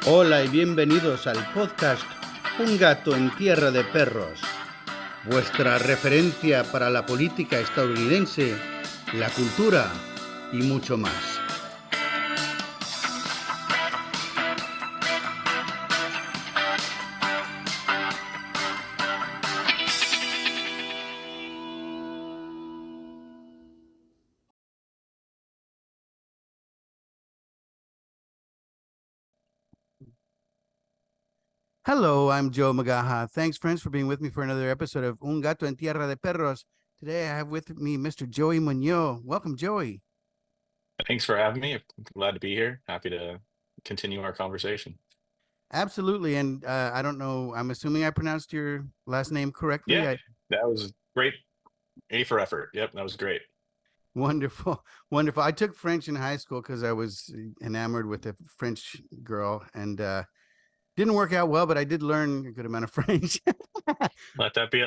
Hola y bienvenidos al podcast Un gato en tierra de perros, vuestra referencia para la política estadounidense, la cultura y mucho más. Hello, I'm Joe Meugniot. Thanks, friends, for being with me for another episode of Un gato en tierra de perros. Today I have with me Mr. Joey Meugniot. Welcome, Joey. Thanks for having me. I'm glad to be here. Happy to continue our conversation. Absolutely, and I don't know, I'm assuming I pronounced your last name correctly. Yeah, that was great. A for effort. Yep, that was great. Wonderful, wonderful. I took French in high school because I was enamored with a French girl, and didn't work out well, but I did learn a good amount of French. Let that be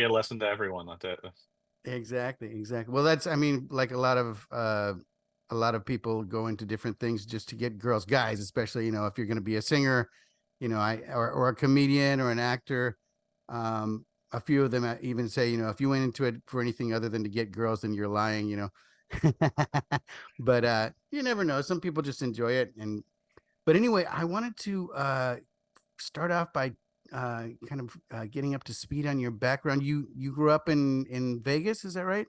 a lesson to everyone. Let that. Exactly, exactly. Well, that's, I mean, like a lot of people go into different things just to get girls, guys, especially, if you're going to be a singer, or a comedian or an actor. A few of them even say, if you went into it for anything other than to get girls, then you're lying. But you never know. Some people just enjoy it. But anyway, I wanted to start off by kind of getting up to speed on your background. You grew up in Vegas, is that right?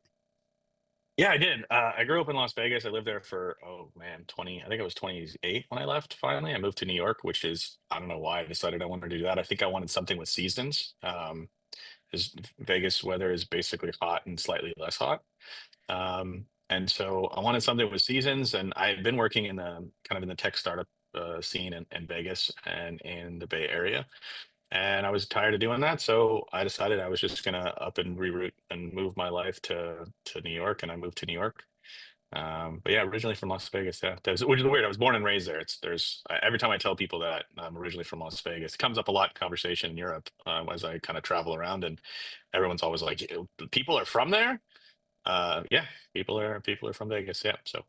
Yeah, I did. I grew up in Las Vegas. I lived there for, oh man, 20. I think I was 28 when I left. Finally, I moved to New York, which is, I don't know why I decided I wanted to do that. I think I wanted something with seasons. Because Vegas weather is basically hot and slightly less hot. And so I wanted something with seasons, and I've been working in the kind of in the tech startup scene in Vegas and in the Bay Area, and I was tired of doing that, so I decided I was just gonna up and reroute and move my life to New York, and I moved to New York. But yeah, originally from Las Vegas, yeah, which is weird. I was born and raised there. Every time I tell people that I'm originally from Las Vegas, it comes up a lot in conversation in Europe as I kind of travel around, and everyone's always like, "People are from there." Yeah, people are from Vegas. Yeah, so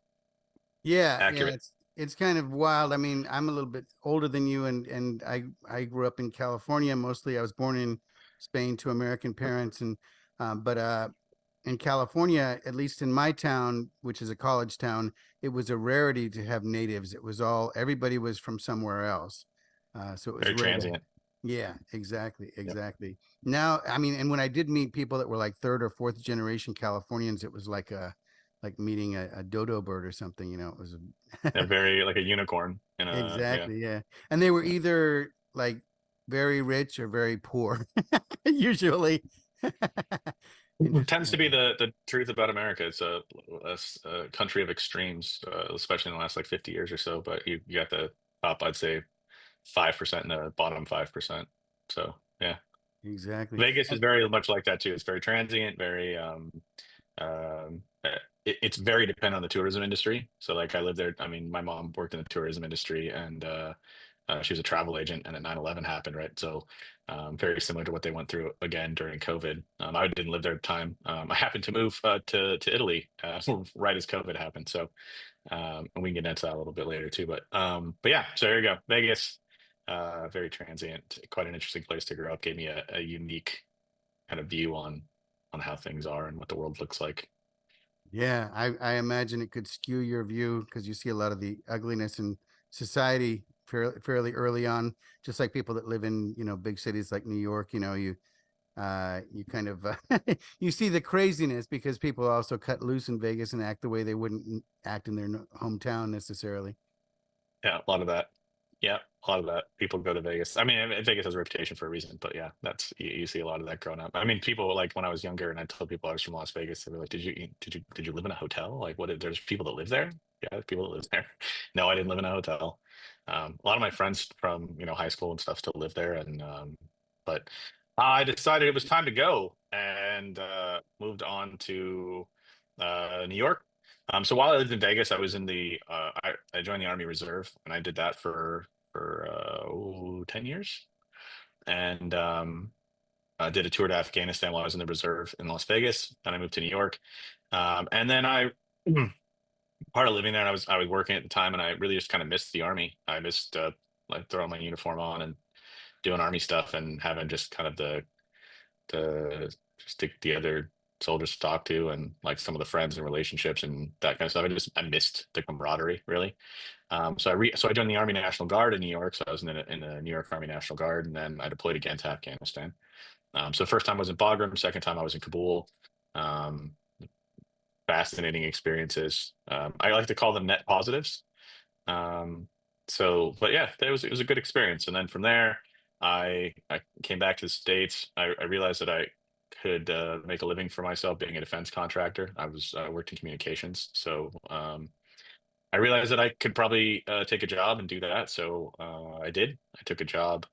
Yeah, yeah, accurate. it's kind of wild. I mean, I'm a little bit older than you, and I grew up in California. Mostly, I was born in Spain to American parents, and but in California, at least in my town, which is a college town, it was a rarity to have natives. It was all everybody was from somewhere else, so it was Very rare to. transient. Yeah, exactly, Yep. exactly. Now, I mean, and when I did meet people that were like third or fourth generation Californians, it was like meeting a dodo bird or something. It was They're very like a unicorn in a yeah. exactly, yeah. And they were Yeah. either like very rich or very poor, usually. It tends to be Interesting. the truth about America. It's a country of extremes, especially in the last like 50 years or so. But you got the top, I'd say 5% and the bottom 5%. So yeah, Exactly. Vegas is And very much like that too. It's very transient, very it's very dependent on the tourism industry. So like I lived there. I mean, my mom worked in the tourism industry, and she was a travel agent, and then 9/11 happened, right? So very similar to what they went through again during COVID. I didn't live there at the time. I happened to move to Italy right as COVID happened. So and we can get into that a little bit later too. But yeah, so there you go. Vegas, very transient, quite an interesting place to grow up. Gave me a unique kind of view on how things are and what the world looks like. yeah, I imagine it could skew your view because you see a lot of the ugliness in society fairly early on, just like people that live in, big cities like New York, you kind of you see the craziness because people also cut loose in Vegas and act the way they wouldn't act in their hometown necessarily. Yeah, a lot of that. Yeah, a lot of that. People go to Vegas. I mean, Vegas has a reputation for a reason, but yeah, you see a lot of that growing up. I mean, people like when I was younger and I told people I was from Las Vegas, they were like, "Did you live in a hotel? Like, what? There's people that live there? Yeah, there's people that live there. No, I didn't live in a hotel. A lot of my friends from high school and stuff still live there, and but I decided it was time to go and moved on to New York. So while I lived in Vegas, I was in I joined the Army Reserve, and I did that for 10 years, and I did a tour to Afghanistan while I was in the reserve in Las Vegas. Then I moved to New York, and then I part of living there. And I was working at the time, and I really just kind of missed the Army. I missed like throwing my uniform on and doing army stuff and having just kind of the just the other soldiers to talk to and like some of the friends and relationships and that kind of stuff. I missed the camaraderie really. So I joined the Army National Guard in New York. So I was in the New York Army National Guard, and then I deployed again to Afghanistan. So the first time I was in Bagram, second time I was in Kabul. Um, Fascinating experiences. I like to call them net positives. Um, but yeah, it was a good experience. And then from there, I came back to the States. I realized that I could make a living for myself being a defense contractor. I worked in communications, so I realized that I could probably take a job and do that. So I did. I took a job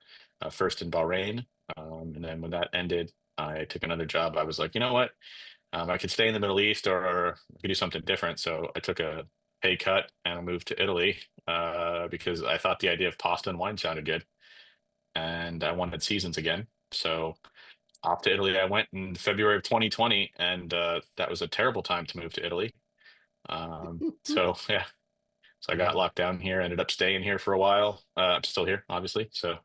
first in Bahrain, and then when that ended, I took another job. I was like, you know what? I could stay in the Middle East or I could do something different. So I took a pay cut and I moved to Italy because I thought the idea of pasta and wine sounded good, and I wanted seasons again. So off to Italy I went in February of 2020, and that was a terrible time to move to Italy. So yeah, so I got Wow. locked down here, ended up staying here for a while. I'm still here, obviously. So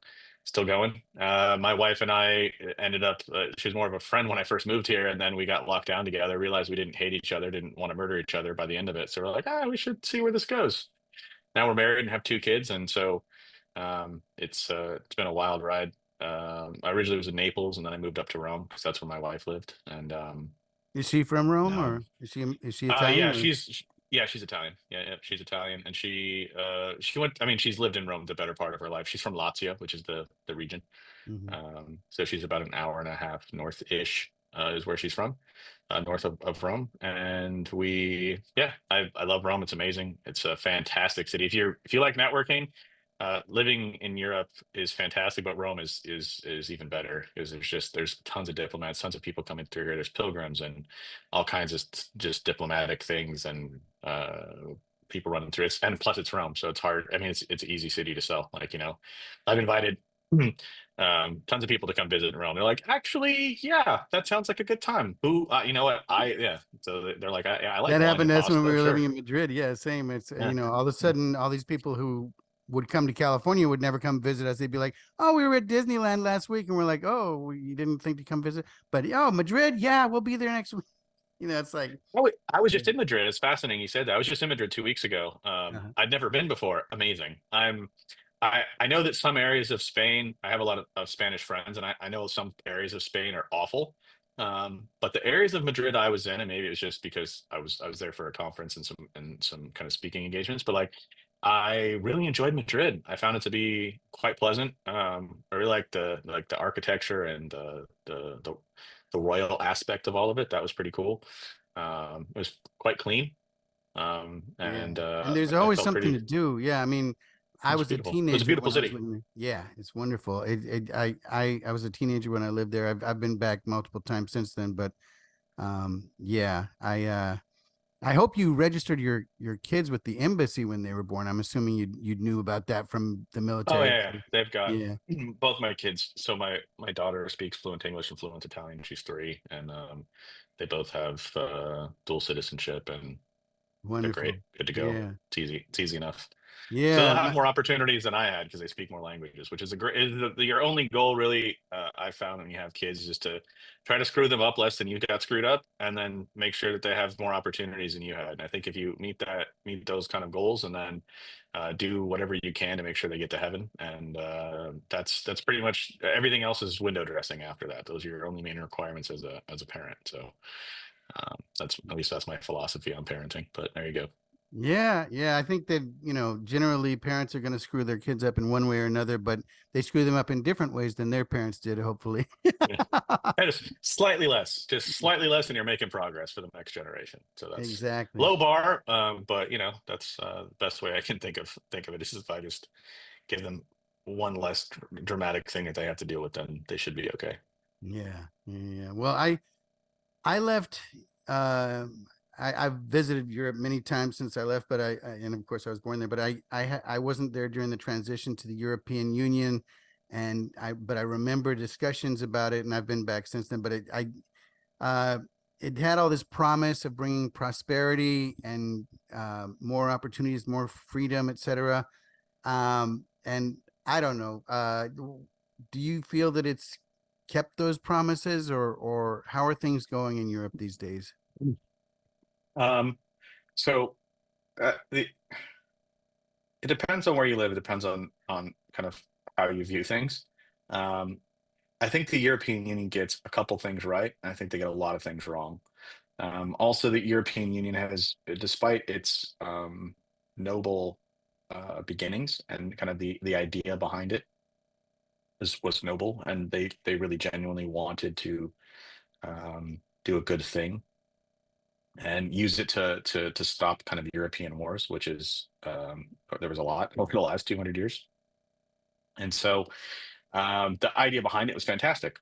still going. My wife and I ended up, she was more of a friend when I first moved here. And then we got locked down together, realized we didn't hate each other, didn't want to murder each other by the end of it. So we're like, we should see where this goes. Now we're married and have two kids. And so it's been a wild ride. I originally was in Naples and then I moved up to Rome because that's where my wife lived. And Is she from Rome, um, or is she Italian, yeah, or? she's Italian. Yeah, she's Italian, and she went. I mean, she's lived in Rome the better part of her life. She's from Lazio, which is the region. Mhm. So she's about an hour and a half north-ish is where she's from, north of Rome. And yeah, I love Rome. It's amazing. It's a fantastic city. If you like networking, living in Europe is fantastic, but Rome is even better because there's tons of diplomats, tons of people coming through here. There's pilgrims and all kinds of just diplomatic things and people running through it. And plus, it's Rome, so it's hard. I mean, it's an easy city to sell. Like I've invited tons of people to come visit in Rome. They're like, actually, yeah, that sounds like a good time. Who, you know what? Yeah. So they're like, I like That wine happened and to us when we pasta, were living sure. in Madrid. Yeah, same. It's Yeah. all of a sudden, all these people who would come to California would never come visit us. They'd be like, "Oh, we were at Disneyland last week," and we're like, "Oh, you didn't think to come visit?" But oh, Madrid, yeah, we'll be there next week. It's like, Oh, I was yeah. just in Madrid. It's fascinating you said that. I was just in Madrid 2 weeks ago. Uh-huh. I'd never been before. Amazing. I know that some areas of Spain, I have a lot of Spanish friends, and I know some areas of Spain are awful. But the areas of Madrid I was in, and maybe it was just because I was there for a conference and some kind of speaking engagements, but like I really enjoyed Madrid. I found it to be quite pleasant. I really like the architecture and the royal aspect of all of it. That was pretty cool. It was quite clean, Yeah. and And there's I always felt something pretty. to do. Yeah. I mean, It I was was a beautiful. It was a teenager beautiful when I was city. living there. Yeah, it's wonderful. I was a teenager when I lived there. I've been back multiple times since then, but yeah, I hope you registered your kids with the embassy when they were born. I'm assuming you knew about that from the Oh military. yeah, yeah. They've got Yeah, both my kids. So my daughter speaks fluent English and fluent Italian. She's 3, and they both have dual citizenship, and they're great. wonderful. Good to go. Yeah, It's easy. It's easy enough. So they'll yeah, have more opportunities than I had because they speak more languages, which is your only goal, really. I found when you have kids is just to try to screw them up less than you got screwed up, and then make sure that they have more opportunities than you had. And I think if you meet those kind of goals, and then do whatever you can to make sure they get to heaven, and that's pretty much everything else is window dressing after that. Those are your only main requirements as a parent. So that's at least that's my philosophy on parenting. But there you go. yeah. I think that generally parents are going to screw their kids up in one way or another, but they screw them up in different ways than their parents did. Hopefully. Yeah. Just slightly less, and you're making progress for the next generation. So that's Exactly. low bar, but that's the best way I can think of it is if I just give them one less dramatic thing that they have to deal with, then they should be okay. Yeah. Well, I left. Uh, I've visited Europe many times since I left, but and of course I was born there, but I wasn't there during the transition to the European Union, and but I remember discussions about it, and I've been back since then. But uh, it had all this promise of bringing prosperity and more opportunities, more freedom, etc. And I don't know. Do you feel that it's kept those promises, or how are things going in Europe these days? Um, so it depends on where you live. It depends on kind of how you view things. Um, I think the European Union gets a couple things right, and I think they get a lot of things wrong. Also, the European Union has, despite its noble beginnings and kind of the idea behind it was noble, and they really genuinely wanted to do a good thing and use it to stop kind of European wars, which is there was a lot over the last 200 years. And so the idea behind it was fantastic.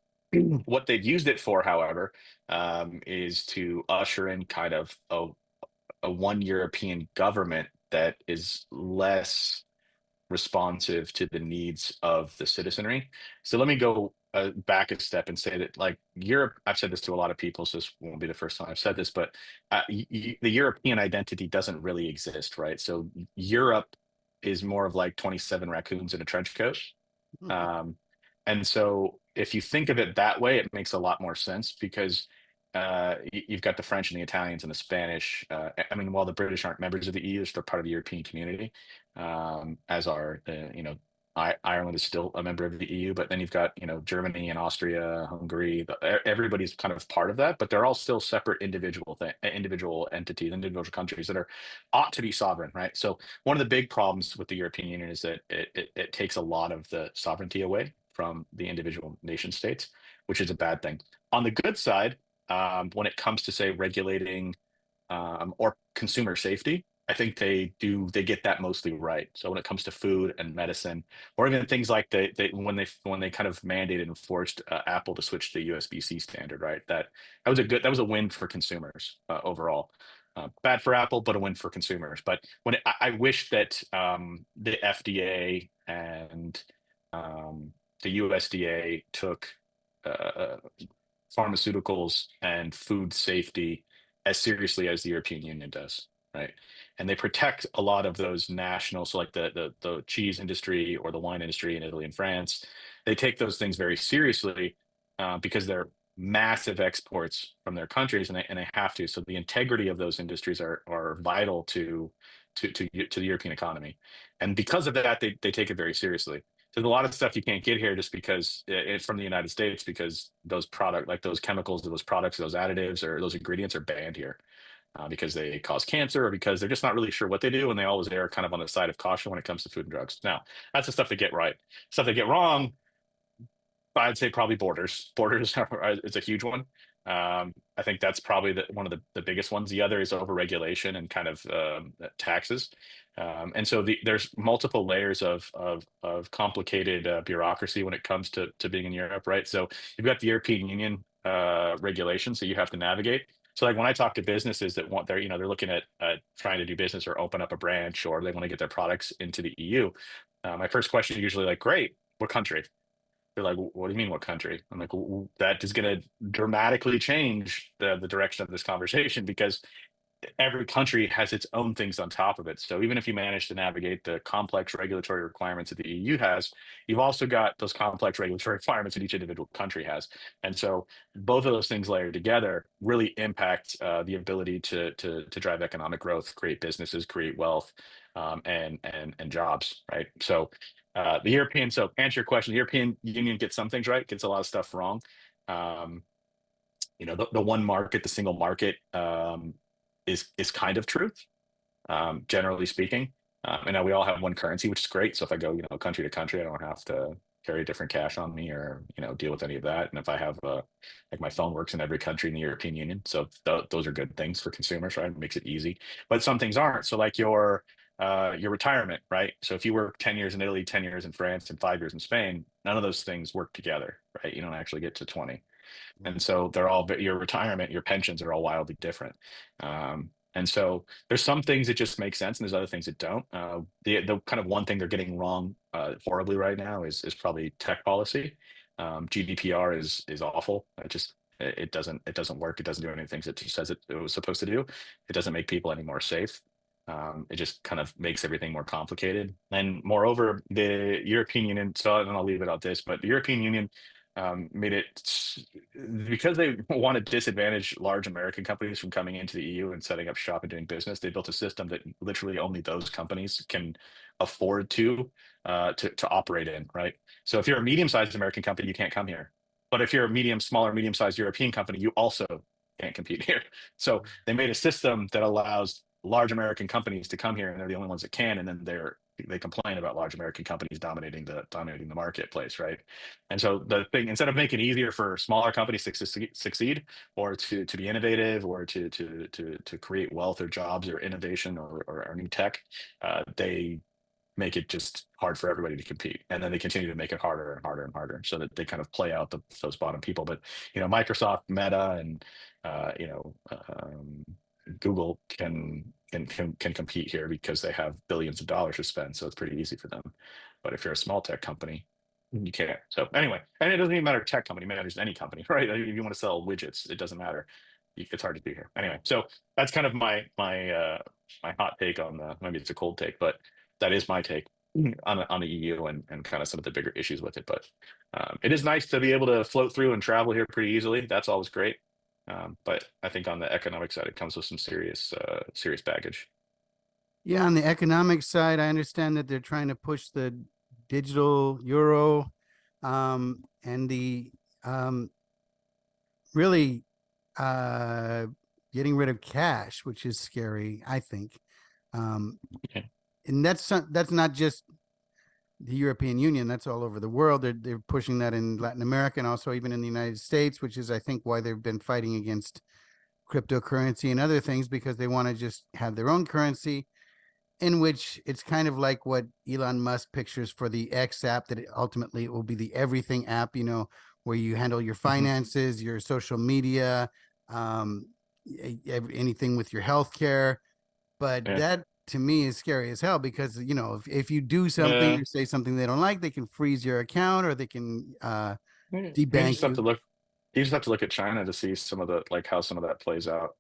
What they've used it for, however, is to usher in kind of a one European government that is less responsive to the needs of the citizenry. So let me go back a step and say that, like Europe, I've said this to a lot of people, so this won't be the first time I've said this, but the European identity doesn't really exist, right? So Europe is more of like 27 raccoons in a trench coat. Um, and so if you think of it that way, it makes a lot more sense because you've got the French and the Italians and the Spanish. I mean, while the British aren't members of the EU, they're part of the European community, as are Ireland is still a member of the EU, but then you've got Germany and Austria, Hungary. Everybody's kind of part of that, but they're all still separate individual entities, individual countries that are ought to be sovereign, right? So one of the big problems with the European Union is that it takes a lot of the sovereignty away from the individual nation states, which is a bad thing. On the good side, when it comes to say regulating or consumer safety, I think they get that mostly right. So when it comes to food and medicine, or even things like when they kind of mandated and forced Apple to switch to the USB-C standard, right? That was a win for consumers overall. Bad for Apple, but a win for consumers. But I wish that the FDA and the USDA took uh, pharmaceuticals and food safety as seriously as the European Union does, right? And they protect a lot of those national, so like the cheese industry or the wine industry in Italy and France, they take those things very seriously because they're massive exports from their countries, and they have to. So the integrity of those industries are vital to the European economy, and because of that, they take it very seriously. There's a lot of stuff you can't get here just because it's from the United States because like those chemicals, those products, those additives, or those ingredients are banned here because they cause cancer or because they're just not really sure what they do, and they always err kind of on the side of caution when it comes to food and drugs. Now, that's the stuff they get right. Stuff they get wrong, I'd say probably borders. Borders is a huge one. I think that's probably one of the biggest ones. The other is overregulation and kind of taxes. And so there's multiple layers of complicated bureaucracy when it comes to being in Europe, right? So you've got the European Union regulations that you have to navigate. So like when I talk to businesses that want they're looking at trying to do business or open up a branch or they want to get their products into the EU. My first question is usually like, great, what country? They're like, what do you mean, what country? I'm like, that is going to dramatically change the direction of this conversation because every country has its own things on top of it. So even if you manage to navigate the complex regulatory requirements that the EU has, you've also got those complex regulatory requirements that each individual country has. And so both of those things layered together really impact the ability to drive economic growth, create businesses, create wealth, and jobs, right? So so answer your question, the European Union gets some things right, gets a lot of stuff wrong. Um, the one market, the single market, is kind of truth, generally speaking. And now we all have one currency, which is great. So if I go, country to country, I don't have to carry different cash on me or deal with any of that. And if I have like my phone works in every country in the European Union, so those are good things for consumers, right? It makes it easy. But some things aren't. So like your retirement, right? So if you work 10 years in Italy, 10 years in France, and 5 years in Spain, none of those things work together, right? You don't actually get to 20. And so your retirement, your pensions are all wildly different. And so there's some things that just make sense, and there's other things that don't. The kind of one thing they're getting wrong horribly right now is probably tech policy. GDPR is awful. It doesn't work. It doesn't do any things it says it was supposed to do. It doesn't make people any more safe. It just kind of makes everything more complicated. And moreover, the European Union, so and I'll leave it at this, but the European Union made because they want to disadvantage large American companies from coming into the EU and setting up shop and doing business. They built a system that literally only those companies can afford to operate in, right? So if you're a medium-sized American company, you can't come here. But if you're a smaller, medium-sized European company, you also can't compete here. So they made a system that allows large American companies to come here, and they're the only ones that can, and then they complain about large American companies dominating the marketplace, right? And so the thing, instead of making it easier for smaller companies to succeed, or to be innovative, or to create wealth or jobs or innovation or new tech, they make it just hard for everybody to compete, and then they continue to make it harder and harder and harder, so that they kind of play out those bottom people. But Microsoft, Meta, and Google can compete here because they have billions of dollars to spend, so it's pretty easy for them. But if you're a small tech company, you can't. So anyway, and it doesn't even matter tech company, it matters any company, right? If you want to sell widgets, it doesn't matter. It's hard to do here. Anyway, so that's kind of my hot take on maybe it's a cold take, but that is my take on the EU and kind of some of the bigger issues with it. But it is nice to be able to float through and travel here pretty easily. That's always great. But I think on the economic side, it comes with some serious baggage. Yeah, on the economic side, I understand that they're trying to push the digital euro, and the really uh, getting rid of cash, which is scary, I think. Um, Okay. and that's not just the European Union; that's all over the world. They're pushing that in Latin America and also even in the United States, which is, I think, why they've been fighting against cryptocurrency and other things, because they want to just have their own currency, in which it's kind of like what Elon Musk pictures for the X app, that ultimately it will be the everything app, where you handle your Mhm. finances, your social media, um, anything with your healthcare. But Yeah. that to me is scary as hell, because, if you do something Yeah. or say something they don't like, they can freeze your account, or they can You debank just have to you. look. You just have to look at China to see some of the like how some of that plays out.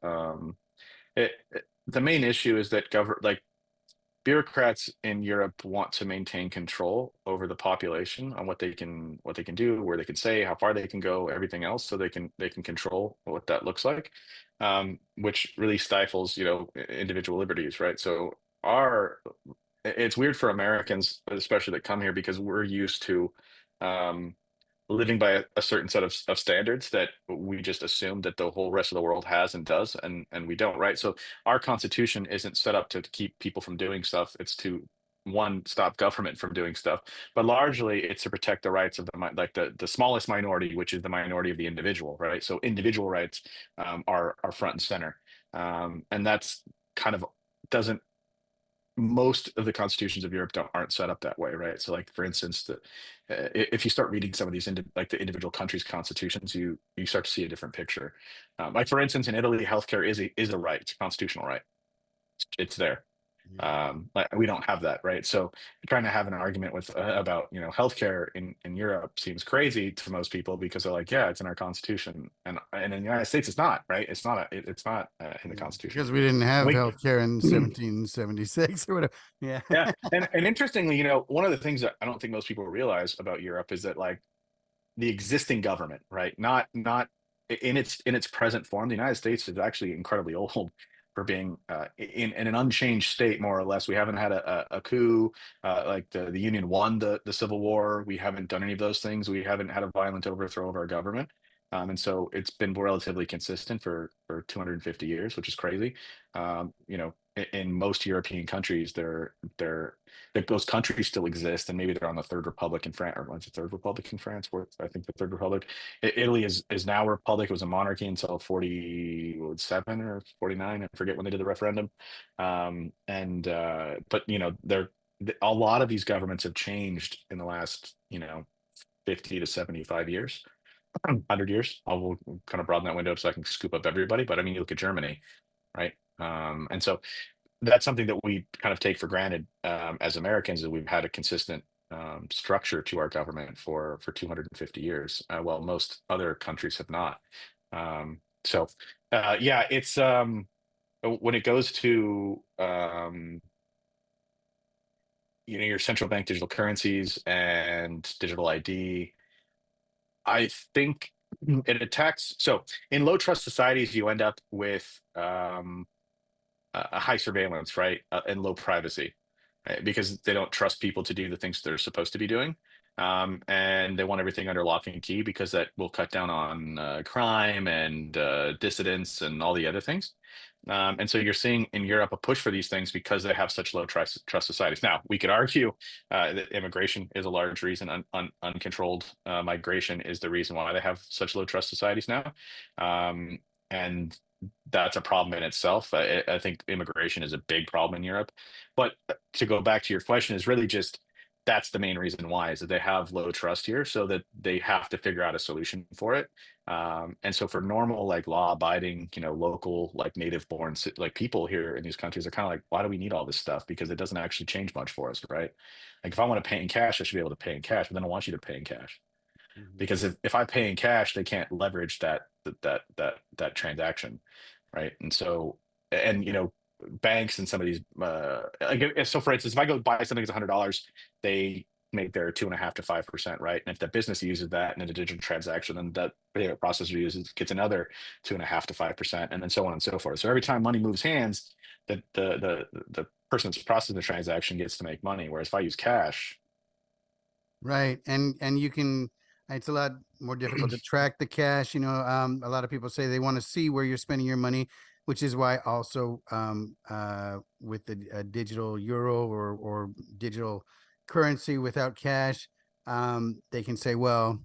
The main issue is that bureaucrats in Europe want to maintain control over the population on what they can do, where they can say, how far they can go, everything else, so they can control what that looks like, which really stifles individual liberties, right? So our it's weird for Americans, especially that come here, because we're used to um, living by a certain set of standards that we just assume that the whole rest of the world has and does, and we don't, right? So our constitution isn't set up to keep people from doing stuff. It's to, one, stop government from doing stuff, but largely it's to protect the rights of the smallest minority, which is the minority of the individual, right? So individual rights are front and center, and that's kind of doesn't most of the constitutions of Europe aren't set up that way, right? So, like for instance, if you start reading some of these like the individual countries' constitutions, you start to see a different picture. Like for instance, in Italy, healthcare is a right, it's a constitutional right. It's there. Like we don't have that, right? So trying to have an argument with about healthcare in Europe seems crazy to most people, because they're like, yeah, it's in our constitution, and in the United States, it's not, right? It's not in the Yeah, constitution. because we didn't have And healthcare in we 1776 or whatever. Yeah. Yeah, and interestingly, one of the things that I don't think most people realize about Europe is that, like, the existing government, right? Not in its present form. The United States is actually incredibly old for being in an unchanged state, more or less. We haven't had a coup. Like the Union won the Civil War. We haven't done any of those things. We haven't had a violent overthrow of our government. And so it's been relatively consistent for 250 years, which is crazy. In most European countries, those countries still exist, and maybe they're on the third republic in France, or what's the third republic in France? Where I think the third republic. Italy is now a republic. It was a monarchy until 47 or 49. I forget when they did the referendum. And but a lot of these governments have changed in the last 50 to 75 years. 100 years. We'll kind of broaden that window so I can scoop up everybody. But I mean, you look at Germany, right? And so that's something that we kind of take for granted as Americans, that we've had a consistent structure to our government for 250 years, while most other countries have not. So yeah, it's when it goes to your central bank digital currencies and digital ID, I think it attacks. So in low trust societies, you end up with a high surveillance, right, and low privacy, right? Because they don't trust people to do the things they're supposed to be doing, and they want everything under lock and key because that will cut down on crime and dissidents and all the other things. And so you're seeing in Europe a push for these things because they have such low trust societies. Now, we could argue that immigration is a large reason. Uncontrolled migration is the reason why they have such low trust societies now. And that's a problem in itself. I think immigration is a big problem in Europe. But to go back to your question, is really just that's the main reason why is that they have low trust here, so that they have to figure out a solution for it. And so for normal, like law-abiding, local, like native-born, like people here in these countries are kind of like, why do we need all this stuff? Because it doesn't actually change much for us, right? Like if I want to pay in cash, I should be able to pay in cash, but then I want you to pay in cash Mhm. because if I pay in cash, they can't leverage that transaction, right? And so, and banks and some of these, like, so for instance, if I go buy something that's $100, they make their 2.5 to 5%, right? And if the business uses that in a digital transaction, then that payment processor gets another 2.5 to 5%, and then so on and so forth. So every time money moves hands, the person that's processing the transaction gets to make money. Whereas if I use cash, Right. And you can, it's a lot more difficult to track the cash. A lot of people say they want to see where you're spending your money, which is why also with the digital euro or digital currency without cash, they can say, well,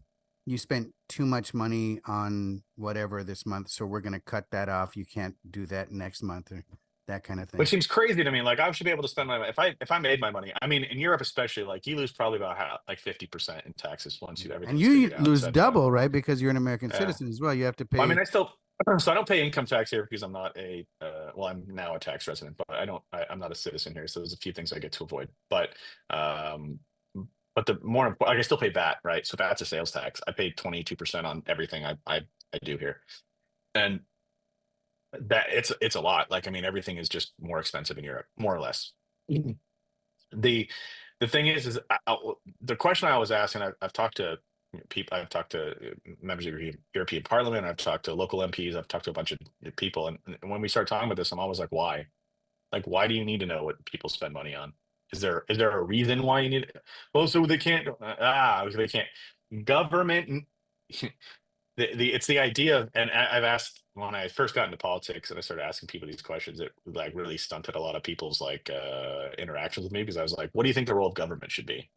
you spent too much money on whatever this month, so we're going to cut that off. You can't do that next month or that kind of which thing. seems crazy to me. Like I should be able to spend my if I made my money. I mean, in Europe especially, like you lose probably about like 50% in taxes once you And everything's you figured out and lose said and done. double, right? Because you're an American Yeah. citizen as well. You have to Well, I mean, pay. I still so I don't pay income tax here because I'm not a well, I'm now a tax resident, but I'm not a citizen here. So there's a few things I get to avoid. Um but the more important, like I still pay VAT, right? So that's a sales tax. I pay 22% on everything I do here. And that it's a lot. Like I mean, everything is just more expensive in Europe, more or less. the the thing is the question I always ask, and I've talked to people, I've talked to members of European Parliament, I've talked to local MPs, I've talked to a bunch of people, and when we start talking about this, I'm always like, why? Like, why do you need to know what people spend money on? Is there a reason why you need it? Well, so they can't. They can't. Government. It's the idea of, and I've asked when I first got into politics and I started asking people these questions, it like really stunted a lot of people's like interactions with me because I was like, what do you think the role of government should be?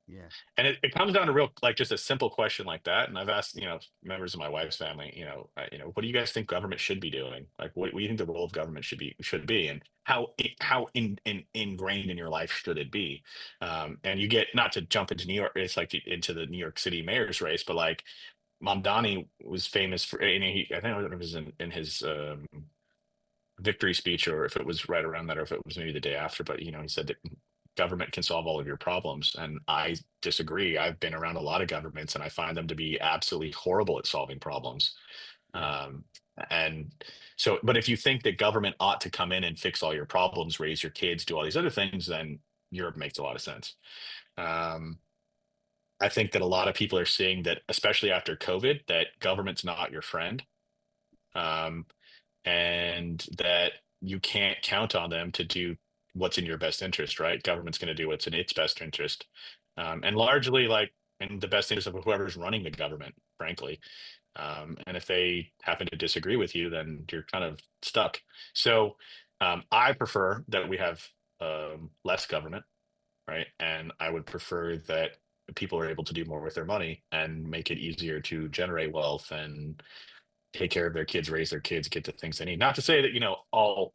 Yeah. And it comes down to real like just a simple question like that. And I've asked, members of my wife's family, what do you guys think government should be doing? Like what do you think the role of government should be and how ingrained in your life should it be? And you get not to jump into New York, it's like into the New York City mayor's race, but like Mamdani was famous for, I think it was in his victory speech, or if it was right around that, or if it was maybe the day after. But he said that government can solve all of your problems, and I disagree. I've been around a lot of governments, and I find them to be absolutely horrible at solving problems. Yeah. Um, and so, but if you think that government ought to come in and fix all your problems, raise your kids, do all these other things, then Europe makes a lot of sense. Um, I think that a lot of people are seeing that, especially after COVID, that government's not your friend. Um, and that you can't count on them to do what's in your best interest, right? Government's going to do what's in its best interest, and largely like in the best interest of whoever's running the government, frankly. And if they happen to disagree with you, then you're kind of stuck. So I prefer that we have less government, right? And I would prefer that people are able to do more with their money and make it easier to generate wealth and take care of their kids, raise their kids, get the things they need. Not to say that all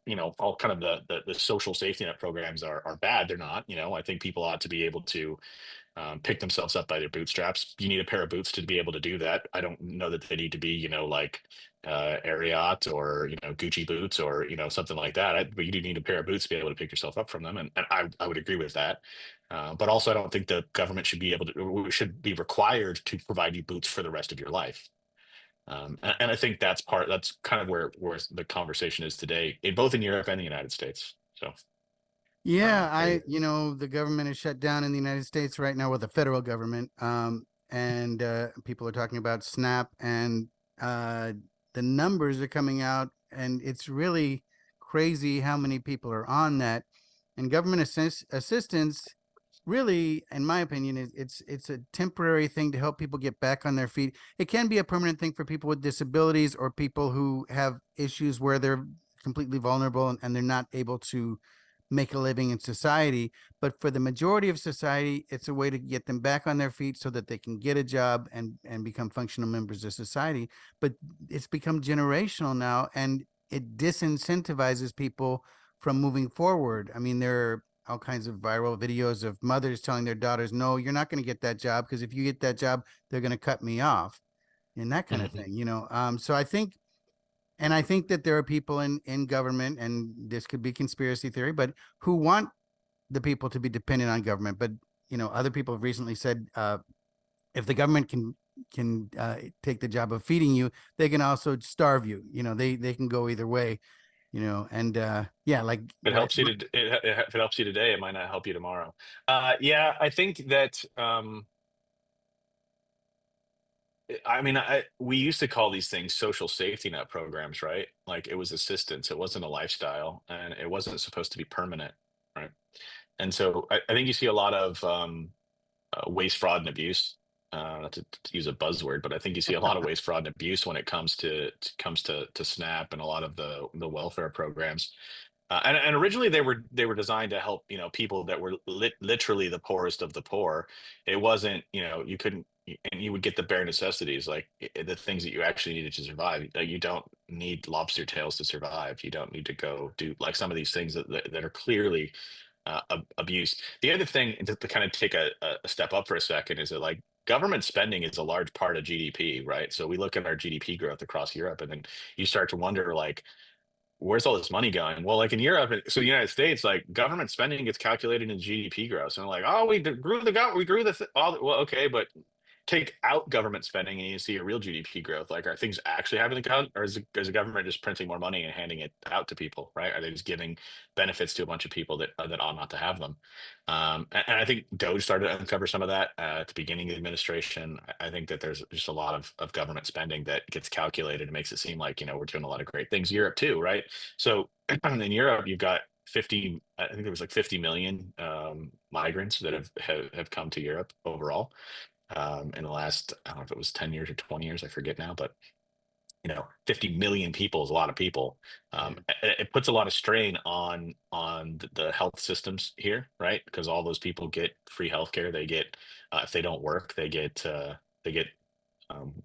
kind of the social safety net programs are bad. They're not. I think people ought to be able to pick themselves up by their bootstraps. You need a pair of boots to be able to do that. I don't know that they need to be like Ariat or Gucci boots or something like that. But you do need a pair of boots to be able to pick yourself up from them, and I would agree with that. But also, I don't think the government should be required to provide you boots for the rest of your life. And I think that's kind of where the conversation is today, both in Europe and the United States. So Yeah, crazy. the government is shut down in the United States right now, with the federal government. And people are talking about SNAP, and uh, the numbers are coming out, and it's really crazy how many people are on that. And government assistance, really, in my opinion, it's a temporary thing to help people get back on their feet. It can be a permanent thing for people with disabilities or people who have issues where they're completely vulnerable, and they're not able to make a living in society. But for the majority of society, it's a way to get them back on their feet so that they can get a job and become functional members of society. But it's become generational now, and it disincentivizes people from moving forward. I mean, there are all kinds of viral videos of mothers telling their daughters, no, you're not going to get that job, because if you get that job, they're going to cut me off, and that kind of Mhm. thing, you know. So I think that there are people in government, and this could be conspiracy theory, but who want the people to be dependent on government. But other people have recently said, if the government can take the job of feeding you, they can also starve you. They can go either way. And yeah, like If it what. helps you if it helps you today, it might not help you tomorrow. Yeah, I think that I mean, we used to call these things social safety net programs, right? Like it was assistance, it wasn't a lifestyle, and it wasn't supposed to be permanent, right? And so I think you see a lot of waste, fraud, and abuse. Not to use a buzzword, but I think you see a lot of waste, fraud, and abuse when it comes to SNAP and a lot of the welfare programs. And originally they were designed to help people that were literally the poorest of the poor. It wasn't you couldn't and you would get the bare necessities like the things that you actually needed to survive. You don't need lobster tails to survive. You don't need to go do like some of these things that are clearly abuse. The other thing to kind of take a step up for a second is that like government spending is a large part of GDP, right? So we look at our GDP growth across Europe, and then you start to wonder like where's all this money going? Well, like in Europe, so the United States, like government spending gets calculated in GDP growth. So like, oh, we grew well, okay, but take out government spending and you see a real GDP growth. Like, are things actually having to count, or is the government just printing more money and handing it out to people? Right? Are they just giving benefits to a bunch of people that ought not to have them? And I think Doge started to uncover some of that at the beginning of the administration. I think that there's just a lot of government spending that gets calculated and makes it seem like we're doing a lot of great things. Europe too, right? So in Europe, you've got 50. I think there was like 50 million migrants that have come to Europe overall in the last, I don't know if it was 10 years or 20 years, I forget now, but 50 million people is a lot of people. Yeah. It puts a lot of strain on the health systems here, right? Because all those people get free healthcare. They get if they don't work, they get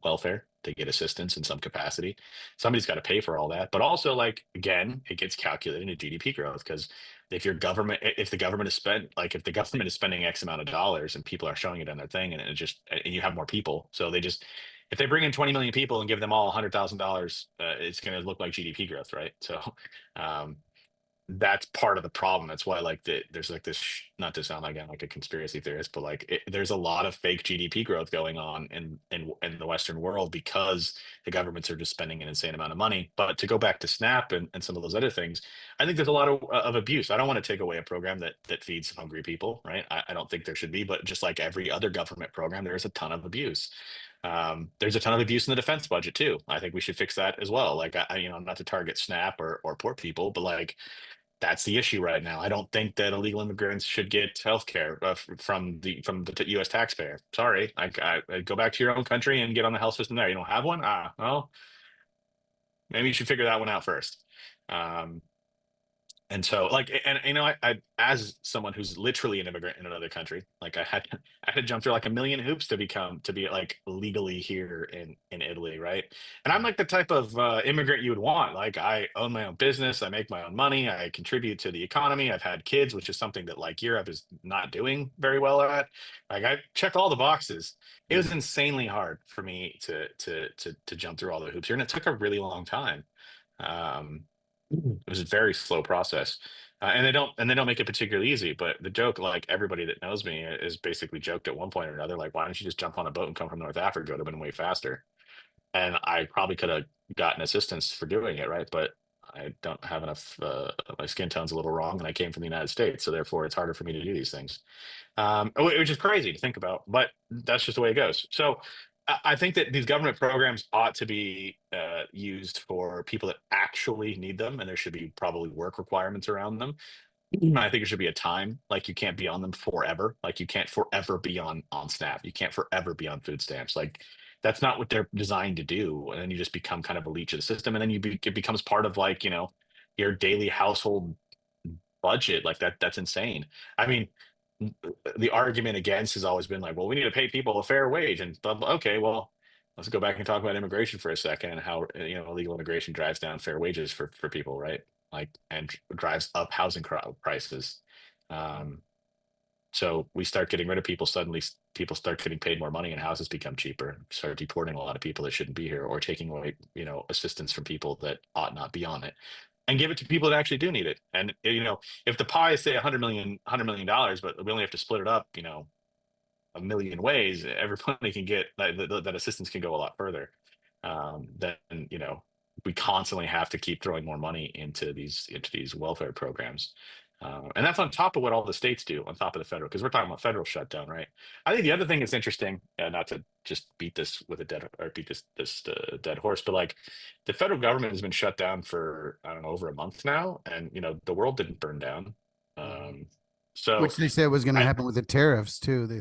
welfare. They get assistance in some capacity. Somebody's got to pay for all that. But also, like again, it gets calculated into GDP growth because if the government is if the government is spending X amount of dollars and people are showing it on their thing, and and you have more people, so if they bring in 20 million people and give them all $100,000, it's going to look like GDP growth, right? So, um, that's part of the problem. That's why there's like this not to sound again like a conspiracy theorist, but like there's a lot of fake GDP growth going on in the Western world because the governments are just spending an insane amount of money. But to go back to SNAP and some of those other things, I think there's a lot of abuse. I don't want to take away a program that feeds hungry people, right? I don't think there should be, but just like every other government program, there is a ton of abuse. There's a ton of abuse in the defense budget too. I think we should fix that as well. Like not to target SNAP or poor people, but like that's the issue right now. I don't think that illegal immigrants should get health care from the U.S. taxpayer. Sorry, I go back to your own country and get on the health system there. You don't have one? Well, maybe you should figure that one out first. Um, and so, like, and I as someone who's literally an immigrant in another country, like I had to jump through like a million hoops to be like legally here in Italy, right? And I'm like the type of immigrant you would want. Like, I own my own business, I make my own money, I contribute to the economy, I've had kids, which is something that like Europe is not doing very well at. Like, I checked all the boxes. It was Yeah. insanely hard for me to jump through all the hoops here, and it took a really long time. Um, it was a very slow process, and they don't make it particularly easy. But the joke, like everybody that knows me, is basically joked at one point or another, like, "Why don't you just jump on a boat and come from North Africa? It would have been way faster." and I probably could have gotten assistance for doing it, right? But I don't have enough. My skin tone's a little wrong, and I came from the United States, so therefore it's harder for me to do these things. Which is crazy to think about, but that's just the way it goes. So I think that these government programs ought to be used for people that actually need them, and there should be probably work requirements around them. I think it should be a time, like you can't be on them forever. Like you can't forever be on SNAP. You can't forever be on food stamps. Like that's not what they're designed to do. And then you just become kind of a leech of the system, and then it becomes part of like your daily household budget. Like that's insane. I mean, the argument against has always been like, well, we need to pay people a fair wage, and blah, blah. Okay, well, let's go back and talk about immigration for a second, and how illegal immigration drives down fair wages for people, right? Like, and drives up housing prices. Um, so we start getting rid of people. Suddenly, people start getting paid more money, and houses become cheaper. Start deporting a lot of people that shouldn't be here, or taking away, assistance from people that ought not be on it, and give it to people that actually do need it. And if the pie is say $100 million, but we only have to split it up, a million ways, everybody can get that assistance can go a lot further. Then we constantly have to keep throwing more money into these welfare programs, and that's on top of what all the states do, on top of the federal, because we're talking about federal shutdown, right? I think the other thing that's interesting, not to just beat this with a dead or beat this dead horse, but like the federal government has been shut down for I don't know over a month now, and the world didn't burn down. Mhm. Um, so Which they said was going to I happen with the tariffs too. They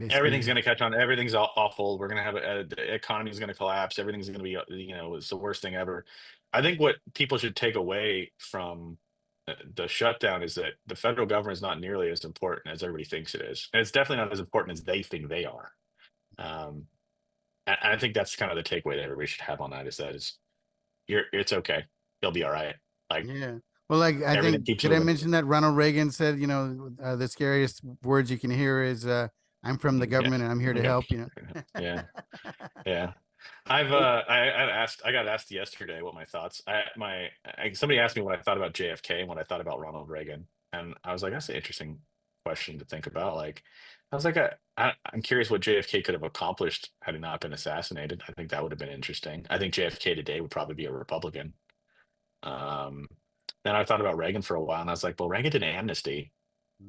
everything's basically, going to catch on. Everything's awful. We're going to have the economy is going to collapse. Everything's going to be, it's the worst thing ever. I think what people should take away from the shutdown is that the federal government is not nearly as important as everybody thinks it is. And it's definitely not as important as they think they are. Um, and I think that's kind of the takeaway that everybody should have on that, is that it's okay. You'll be all right. Like yeah. Well, like I everything think, keeps did I moving. mention that Ronald Reagan said, the scariest words you can hear is, "I'm from the Yeah. government and I'm here to help." Yeah. Yeah. I got asked yesterday what my thoughts. Somebody asked me what I thought about JFK and what I thought about Ronald Reagan, and I was like, that's an interesting question to think about. Like, I was like, I'm curious what JFK could have accomplished had he not been assassinated. I think that would have been interesting. I think JFK today would probably be a Republican. Um, then I thought about Reagan for a while, and I was like, well, Reagan did amnesty.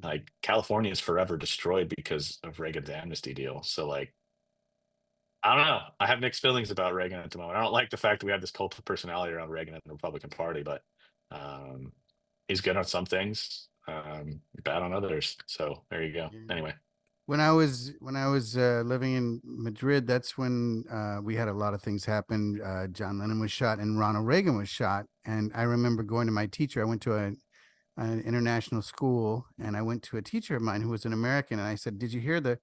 Like, California is forever destroyed because of Reagan's amnesty deal. So, like, I don't know. I have mixed feelings about Reagan at the moment. I don't like the fact that we have this cult of personality around Reagan and the Republican Party, but um, he's good on some things, bad on others. So there you go. Yeah. Anyway, When I was living in Madrid, that's when we had a lot of things happen. John Lennon was shot and Ronald Reagan was shot, and I remember going to my teacher. I went to an international school, and I went to a teacher of mine who was an American, and I said, "Did you hear the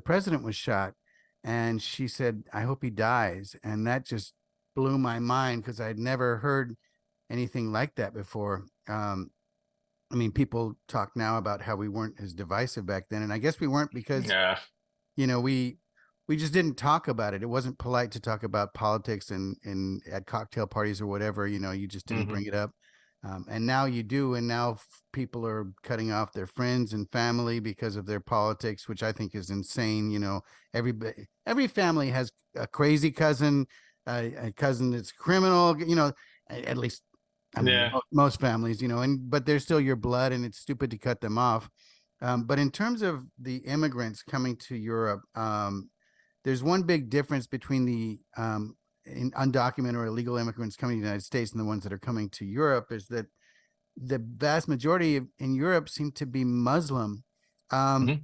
president was shot?" And she said, "I hope he dies." And that just blew my mind because I'd never heard anything like that before. I mean, people talk now about how we weren't as divisive back then, and I guess we weren't because yeah, you know we we just didn't talk about it. It wasn't polite to talk about politics and at cocktail parties or whatever. You just didn't hmm bring it up. And now you do, and now people are cutting off their friends and family because of their politics, which I think is insane. Every family has a crazy cousin, a cousin that's criminal. At least I mean, yeah, most families, but they're still your blood, and it's stupid to cut them off. But in terms of the immigrants coming to Europe, there's one big difference between the undocumented or illegal immigrants coming to the United States and the ones that are coming to Europe is that the vast majority in Europe seem to be Muslim. Um, hmm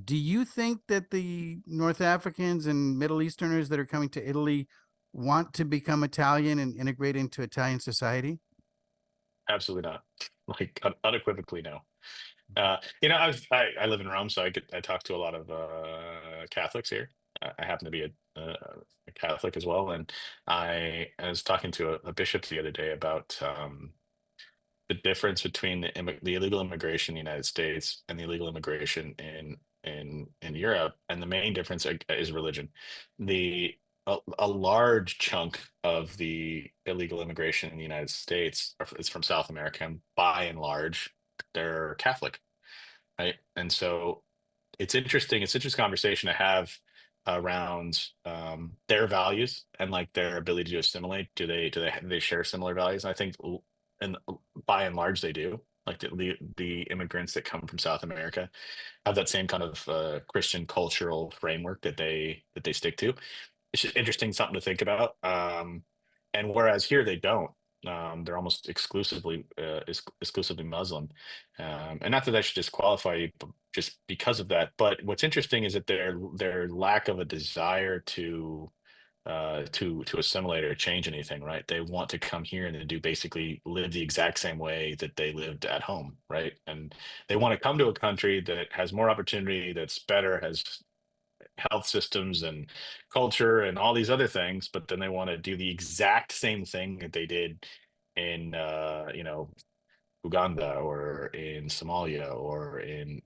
do you think that the North Africans and Middle Easterners that are coming to Italy want to become Italian and integrate into Italian society? absolutely not. Like unequivocally, no. I live in Rome, so I talk to a lot of Catholics here. I happen to be a Catholic as well, and I was talking to a bishop the other day about the difference between the illegal immigration in the United States and the illegal immigration in Europe, and the main difference is religion. A large chunk of the illegal immigration in the United States is from South America, and by and large, they're Catholic, right? And so it's interesting. It's an interesting conversation to have around their values and like their ability to assimilate. Do they share similar values? I think, and by and large, they do. Like the immigrants that come from South America have that same kind of Christian cultural framework that they stick to. It's just interesting, something to think about. And whereas here they don't, they're almost exclusively Muslim, and not that should disqualify you just because of that. But what's interesting is that their lack of a desire to assimilate or change anything, right? They want to come here and do basically live the exact same way that they lived at home, right? And they want to come to a country that has more opportunity, that's better, has health systems and culture and all these other things, but then they want to do the exact same thing that they did in Uganda or in Somalia or in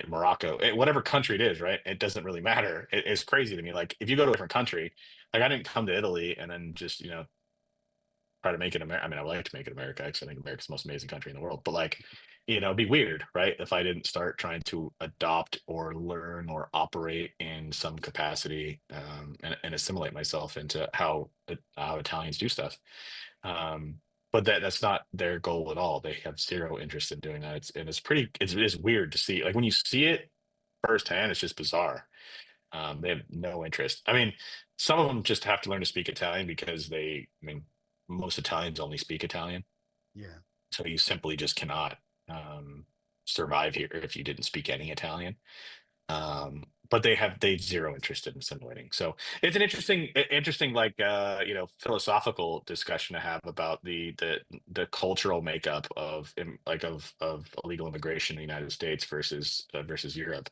Morocco, whatever country it is, right? It doesn't really matter. It's crazy to me. Like if you go to a different country, like I didn't come to Italy and then just try to make it America. I mean, I would like to make it America. Actually, I think America's the most amazing country in the world. But like, it'd be weird, right? If I didn't start trying to adopt or learn or operate in some capacity, and assimilate myself into how Italians do stuff. Um, but that's not their goal at all. They have zero interest in doing that. It's weird to see. Like when you see it firsthand, it's just bizarre. They have no interest. I mean, some of them just have to learn to speak Italian because I mean, most Italians only speak Italian. Yeah. So you simply just cannot survive here if you didn't speak any Italian. But they zero interest in assimilating. So it's an interesting like philosophical discussion to have about the cultural makeup of illegal immigration in the United States versus Europe.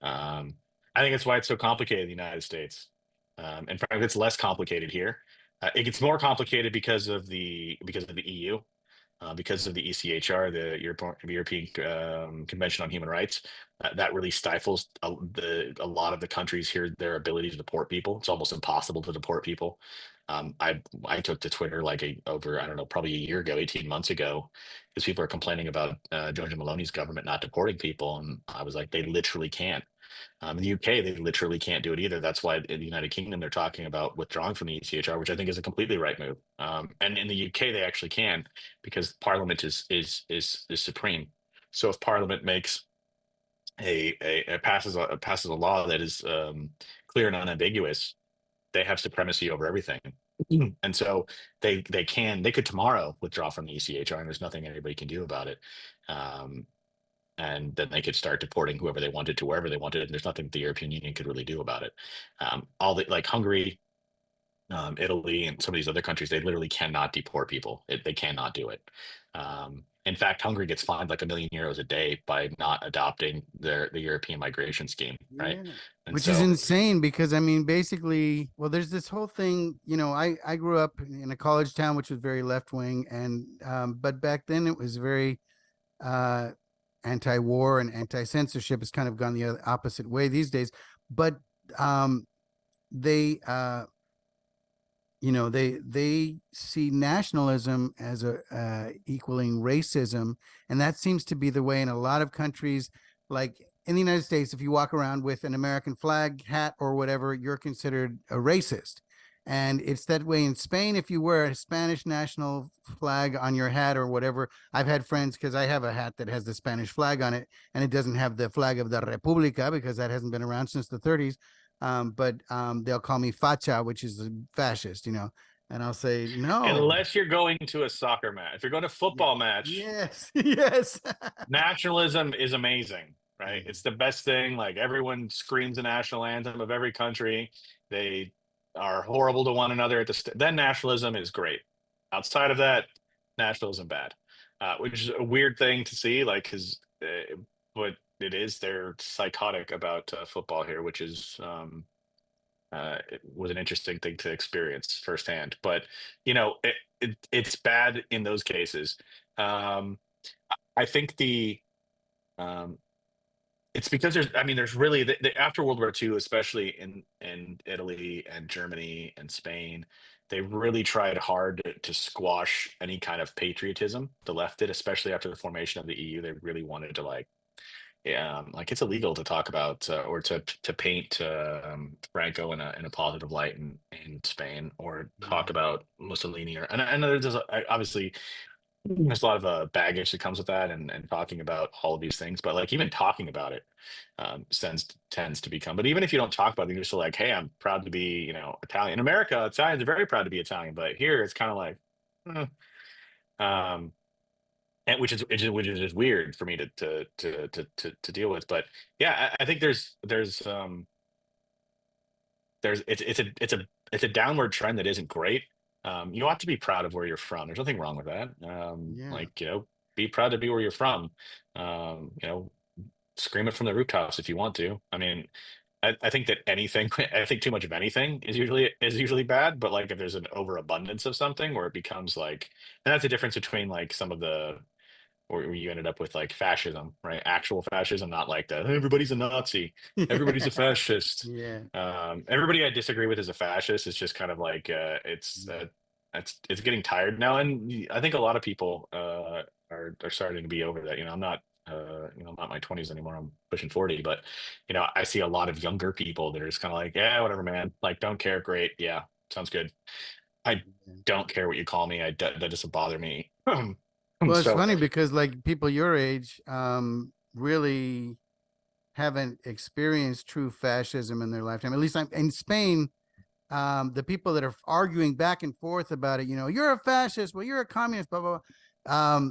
Um, I think that's why it's so complicated in the United States. In fact, it's less complicated here. It gets more complicated because of the EU, because of the ECHR, the European Convention on Human Rights. That really stifles a lot of the countries here, their ability to deport people. It's almost impossible to deport people. I took to Twitter like over, I don't know, probably a year ago, 18 months ago, because people are complaining about Giorgia Meloni's government not deporting people, and I was like, they literally can't. In the UK, they literally can't do it either. That's why in the United Kingdom they're talking about withdrawing from the ECHR, which I think is a completely right move. And in the UK, they actually can because Parliament is supreme. So if Parliament makes passes a law that is clear and unambiguous, they have supremacy over everything. And so they could tomorrow withdraw from the ECHR, and there's nothing anybody can do about it. Um, and then they could start deporting whoever they wanted to wherever they wanted. And there's nothing the European Union could really do about it. All the like Hungary, Italy, and some of these other countries, they literally cannot deport people. They cannot do it. In fact, Hungary gets fined like €1 million a day by not adopting the European migration scheme, right? Yeah. And Which is so, insane because I mean, basically, well, there's this whole thing, I grew up in a college town which was very left wing, and but back then it was very uh anti-war and anti-censorship. Has kind of gone the opposite way these days. But um they they see nationalism as a equaling racism, and that seems to be the way in a lot of countries. Like in the United States, if you walk around with an American flag hat or whatever, you're considered a racist. And it's that way in Spain. If you wear a Spanish national flag on your hat or whatever, I've had friends, because I have a hat that has the Spanish flag on it, and it doesn't have the flag of the República because that hasn't been around since the 30s. But they'll call me facha, which is a fascist, and I'll say no. unless you're going to a soccer match, if you're going to a Yeah. football match, Yes, yes. nationalism is amazing, right? Yeah. It's the best thing. Like everyone screams the national anthem of every country. They are horrible to one another then nationalism is great. Outside of that, nationalism bad, which is a weird thing to see. Like, because but it is, they're psychotic about football here, which is it was an interesting thing to experience firsthand. But it's bad in those cases. Um, I think um, it's because there's really after World War II, especially in Italy and Germany and Spain, they really tried hard to squash any kind of patriotism. The left did, especially after the formation of the EU. They really wanted to like like it's illegal to talk about or to paint Franco in a positive light in Spain, or talk Yeah. about Mussolini, or and I know obviously there's a lot of baggage that comes with that, and talking about all of these things, but like even talking about it tends to become. But even if you don't talk about it, you're still like, hey, I'm proud to be, Italian. In America, Italians are very proud to be Italian, but here it's kind of like, um, and which is just weird for me to deal with. But yeah, I think there's it's a downward trend that isn't great. You ought to be proud of where you're from. There's nothing wrong with that. Yeah. Like, be proud to be where you're from. Um, you know, Scream it from the rooftops if you want to. I mean, I think that anything, I think too much of anything is usually bad. But like if there's an overabundance of something, where it becomes like, and that's the difference between like some of the, or you ended up with like fascism, right? Actual fascism, not like the everybody's a Nazi, everybody's a fascist. Yeah. Everybody I disagree with is a fascist. It's just kind of like it's getting tired now, and I think a lot of people are starting to be over that. I'm not. Not my 20s anymore. I'm pushing 40, but I see a lot of younger people that are just kind of like, yeah, whatever, man. Like, don't care. Great. Yeah, sounds good. I Yeah. don't care what you call me. That doesn't bother me. Well, it's So funny because like people your age really haven't experienced true fascism in their lifetime. At least I'm in Spain. The people that are arguing back and forth about it, you're a fascist, well, you're a communist, blah, blah, blah.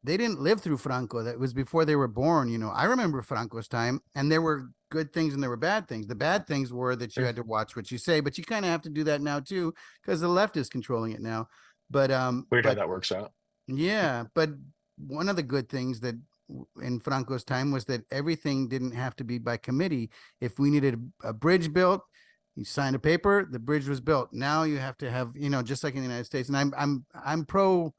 They didn't live through Franco. That was before they were born. I remember Franco's time, and there were good things and there were bad things. The bad things were that you had to watch what you say, but you kind of have to do that now too, because the left is controlling it now. But weird how but that works out. yeah, but one of the good things that in Franco's time was that everything didn't have to be by committee. If we needed a bridge built, you signed a paper, the bridge was built. Now you have to have, just like in the United States. And I'm pro.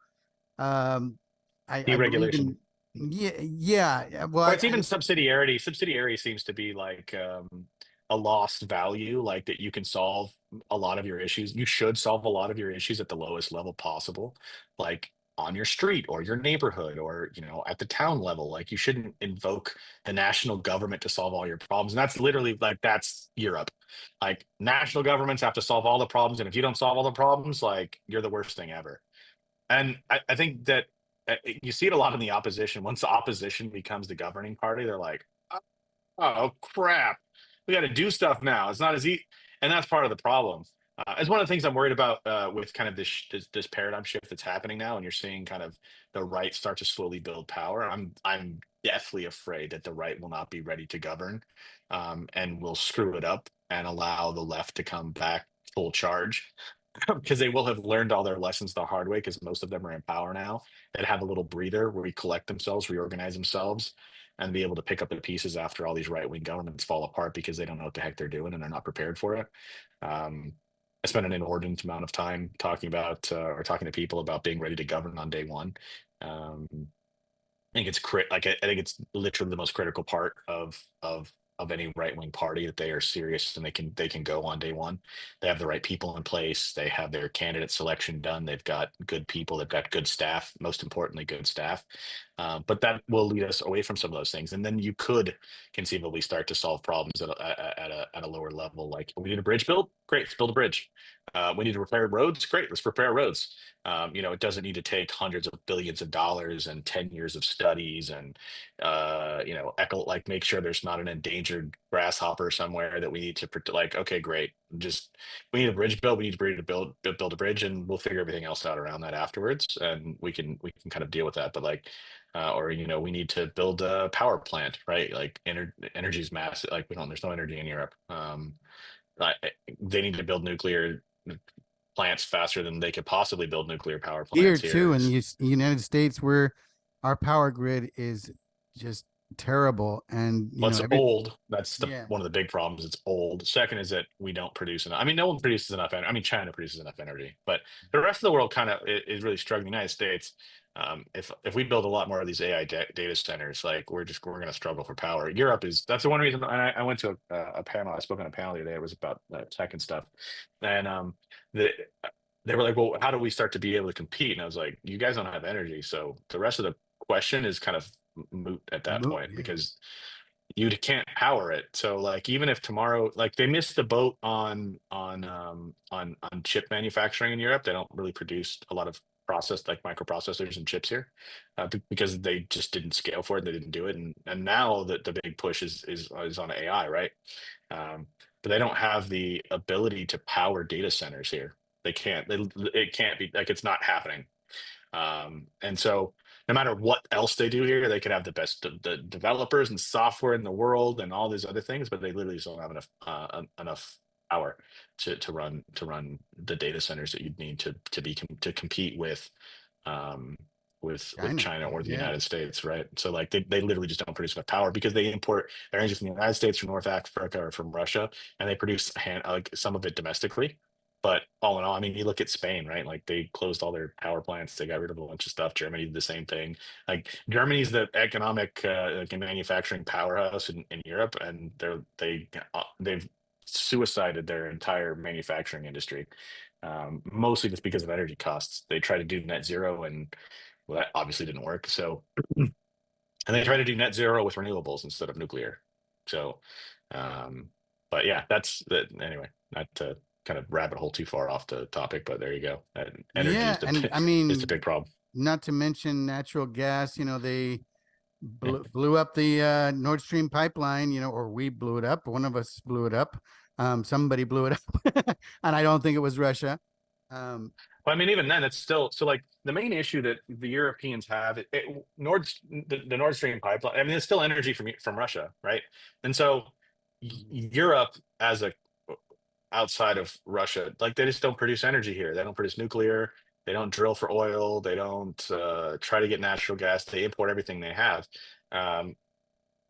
Um, I believe Deregulation. in. Yeah, yeah. Well, Or it's even subsidiarity. Subsidiarity seems to be like a lost value, like that you can solve a lot of your issues. You should solve a lot of your issues at the lowest level possible, like on your street or your neighborhood, or at the town level. Like, you shouldn't invoke the national government to solve all your problems. And that's literally like that's Europe. Like, national governments have to solve all the problems, and if you don't solve all the problems, like, you're the worst thing ever. And I think that you see it a lot in the opposition. Once the opposition becomes the governing party, they're like, oh crap, we got to do stuff now. It's not as easy, and that's part of the problem. It's one of the things I'm worried about with kind of this paradigm shift that's happening now, and you're seeing kind of the right start to slowly build power. I'm deathly afraid that the right will not be ready to govern, and will screw it up and allow the left to come back full charge, because they will have learned all their lessons the hard way, because most of them are in power now, that have a little breather where we collect themselves, reorganize themselves, and be able to pick up the pieces after all these right-wing governments fall apart, because they don't know what the heck they're doing and they're not prepared for it. um, I spent an inordinate amount of time talking about or talking to people about being ready to govern on day one. um, I think I think it's literally the most critical part of any right wing party, that they are serious and they can go on day one. They have the right people in place. They have their candidate selection done. They've got good people. They've got good staff. Most importantly, good staff. But that will lead us away from some of those things, and then you could conceivably start to solve problems at a lower level. Like, we need a bridge built. Great, let's build a bridge. We need to repair roads. Great, let's repair roads. It doesn't need to take hundreds of billions of dollars and 10 years of studies, and like, make sure there's not an endangered grasshopper somewhere that we need to like, okay, great. Just, we need a bridge built. We need to build a bridge, and we'll figure everything else out around that afterwards, and we can kind of deal with that. But like, or we need to build a power plant, right? Like, energy is massive. Like, there's no energy in Europe. Uh, they need to build nuclear plants faster than they could possibly build nuclear power here plants too here. in the United States, where our power grid is just terrible, and Well, it's every old. That's the yeah, one of the big problems. It's old. Second is that we don't produce enough. I mean, no one produces enough energy. I mean, China produces enough energy, but the rest of the world kind of is really struggling. The United States, if we build a lot more of these AI data centers, like, we're going to struggle for power. Europe is that's the one reason. I went to a panel. I spoke on a panel the other day. It was about tech and stuff, and the they were like, well, how do we start to be able to compete? And I was like, you guys don't have energy, so the rest of the question is kind of moot at that point, yeah. because you can't power it. So like even if tomorrow, like they missed the boat on chip manufacturing in Europe. They don't really produce a lot of processed like microprocessors and chips here, because they just didn't scale for it. They didn't do it, and now the big push is on AI, right? But they don't have the ability to power data centers here. They can't. It can't be like it's not happening. And so no matter what else they do here, they could have the best the developers and software in the world and all these other things, but they literally just don't have enough enough power to run the data centers that you'd need to compete um, with China. China or the Yeah. United States, right? So like they literally just don't produce enough power because they import their energy from the United States, from North Africa, or from Russia, and they produce like some of it domestically. But all in all, I mean, you look at Spain, right? Like they closed all their power plants. They got rid of a bunch of stuff. Germany did the same thing. Like Germany's the economic like a manufacturing powerhouse in Europe, and they've suicided their entire manufacturing industry, mostly just because of energy costs. They tried to do net zero, and well, that obviously didn't work. So, and they try to do net zero with renewables instead of nuclear. So, um, but yeah, that's that. Anyway, not to kind of rabbit hole too far off the topic, but there you go. Energy Yeah. is And I is the mean, big problem. not to mention natural gas, they blew up the Nord Stream pipeline, or we blew it up. One of us blew it up. Somebody blew it up. And I don't think it was Russia. Um, Well, I mean, even then, it's still so. Like the main issue that the Europeans have, the Nord Stream pipeline. I mean, it's still energy from Russia, right? And so Europe, as a outside of Russia, like they just don't produce energy here. They don't produce nuclear. They don't drill for oil. They don't try to get natural gas. They import everything they have. Um,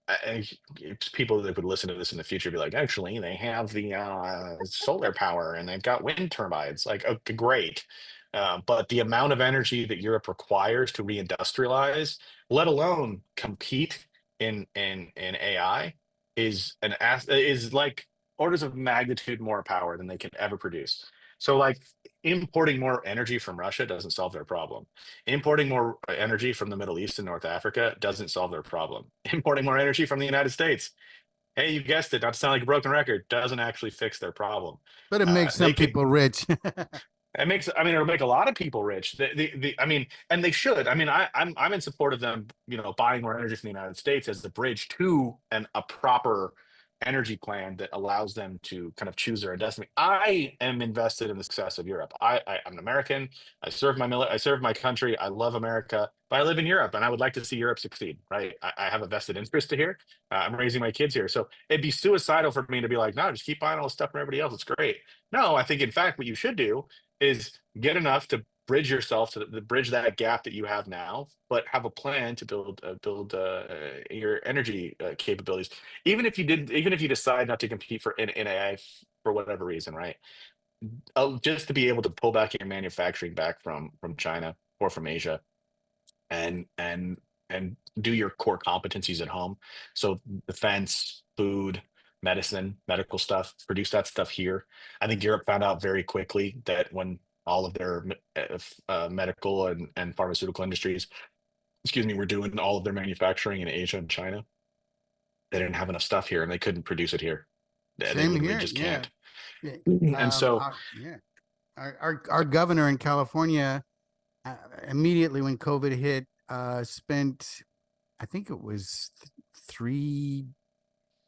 it's people that would listen to this in the future be like, actually, they have the solar power and they've got wind turbines. Like, okay, great. But the amount of energy that Europe requires to reindustrialize, let alone compete in AI, is like orders of magnitude more power than they can ever produce. So, like, importing more energy from Russia doesn't solve their problem. Importing more energy from the Middle East and North Africa doesn't solve their problem. Importing more energy from the United States, hey, you guessed it, not to sound like a broken record, doesn't actually fix their problem. but it makes They some could people rich. it makes, I mean, it'll make a lot of people rich. I mean, and they should. I mean, I'm in support of them, buying more energy from the United States as the bridge to a proper energy plan that allows them to kind of choose their destiny. I am invested in the success of Europe. I'm an American. I serve my country. I love America, but I live in Europe, and I would like to see Europe succeed. Right? I have a vested interest to here. I'm raising my kids here, so it'd be suicidal for me to be like, no, just keep buying all this stuff from everybody else. It's great. No, I think in fact what you should do is get enough to bridge yourself to bridge that gap that you have now, but have a plan to build your energy capabilities. Even if you decide not to compete in AI for whatever reason, right? Just to be able to pull back your manufacturing back from China or from Asia, and do your core competencies at home. So defense, food, medicine, medical stuff, produce that stuff here. I think Europe found out very quickly that when all of their medical and pharmaceutical industries, excuse me, were doing all of their manufacturing in Asia and China, they didn't have enough stuff here and they couldn't produce it here. They Same literally here. just Yeah. can't. Yeah. And so, Yeah. Our governor in California, immediately when COVID hit, spent, I think it was 3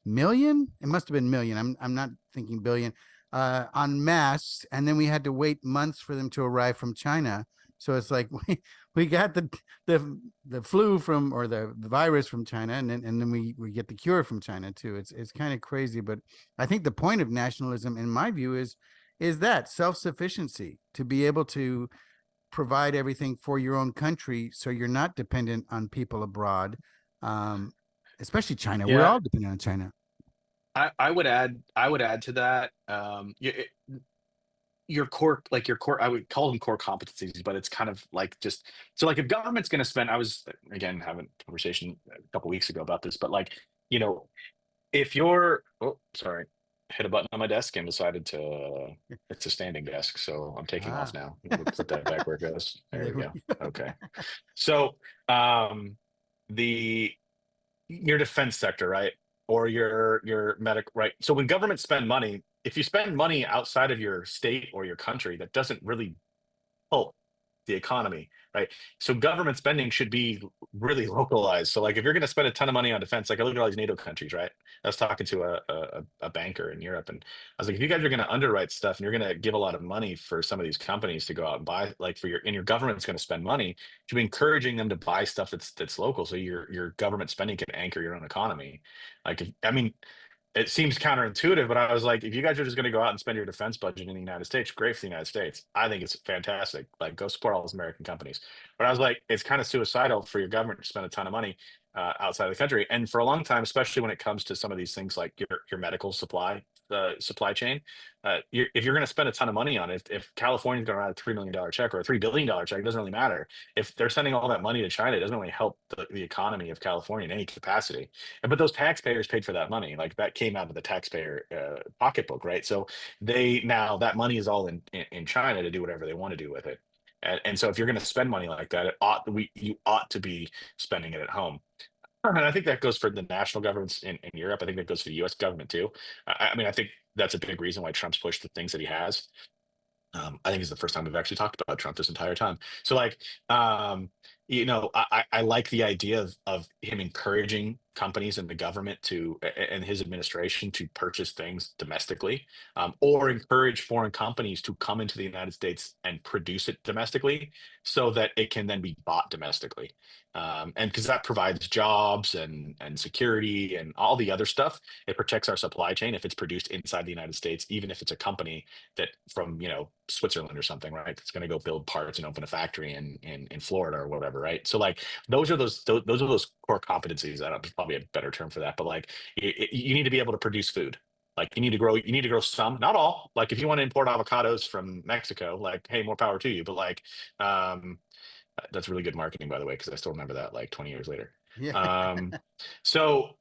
million. It must have been million. I'm not thinking billion. On masks, and then we had to wait months for them to arrive from China. So it's like we got the flu from, or the virus from China, and then we get the cure from China too. It's kind of crazy, but I think the point of nationalism, in my view, is that self-sufficiency, to be able to provide everything for your own country, so you're not dependent on people abroad, um, especially China. We're yeah, all dependent on China. I would add to that. Your core, like your core, I would call them core competencies, but it's kind of like just so like if government's going to spend, I was again having a conversation a couple weeks ago about this, but like, you know, if you're, oh, sorry, hit a button on my desk and decided to, it's a standing desk, so I'm taking off Ah, now. I'm gonna put that back where it goes. There there we we go. go. Okay. So, the your defense sector, right? or your medical, right? So when governments spend money, if you spend money outside of your state or your country, that doesn't really help the economy, right? So government spending should be really localized. So like if you're going to spend a ton of money on defense, like I look at all these NATO countries, right? I was talking to a banker in Europe, and I was like, if you guys are going to underwrite stuff and you're going to give a lot of money for some of these companies to go out and buy, like for your government's going to spend money, you should be encouraging them to buy stuff that's local, so your government spending can anchor your own economy. Like, I mean, it seems counterintuitive, but I was like, if you guys are just going to go out and spend your defense budget in the United States, great for the United States. I think it's fantastic. Like, go support all those American companies. But I was like, it's kind of suicidal for your government to spend a ton of money outside of the country. And for a long time, especially when it comes to some of these things like your medical supply chain, if you're going to spend a ton of money on it, if California's going to write a $3 million check or a $3 billion check, it doesn't really matter. If they're sending all that money to China, it doesn't really help the economy of California in any capacity. But those taxpayers paid for that money. Like that came out of the taxpayer pocketbook, right? So now that money is all in China to do whatever they want to do with it. And so if you're going to spend money like that, you ought to be spending it at home. And I think that goes for the national governments in Europe. I think that goes for the U.S. government too. I mean, I think that's a big reason why Trump's pushed the things that he has. I think it's the first time we've actually talked about Trump this entire time. So like, I like the idea of him encouraging companies and the government and his administration to purchase things domestically, or encourage foreign companies to come into the United States and produce it domestically so that it can then be bought domestically. And because that provides jobs and security and all the other stuff, it protects our supply chain if it's produced inside the United States, even if it's a company that from Switzerland or something, right? It's going to go build parts and open a factory in Florida or whatever, right? So like those are those core competencies. I don't, there's probably a better term for that, but like you need to be able to produce food. Like you need to grow some, not all. Like if you want to import avocados from Mexico, like hey, more power to you. But like that's really good marketing, by the way, because I still remember that like 20 years later. Yeah. Um,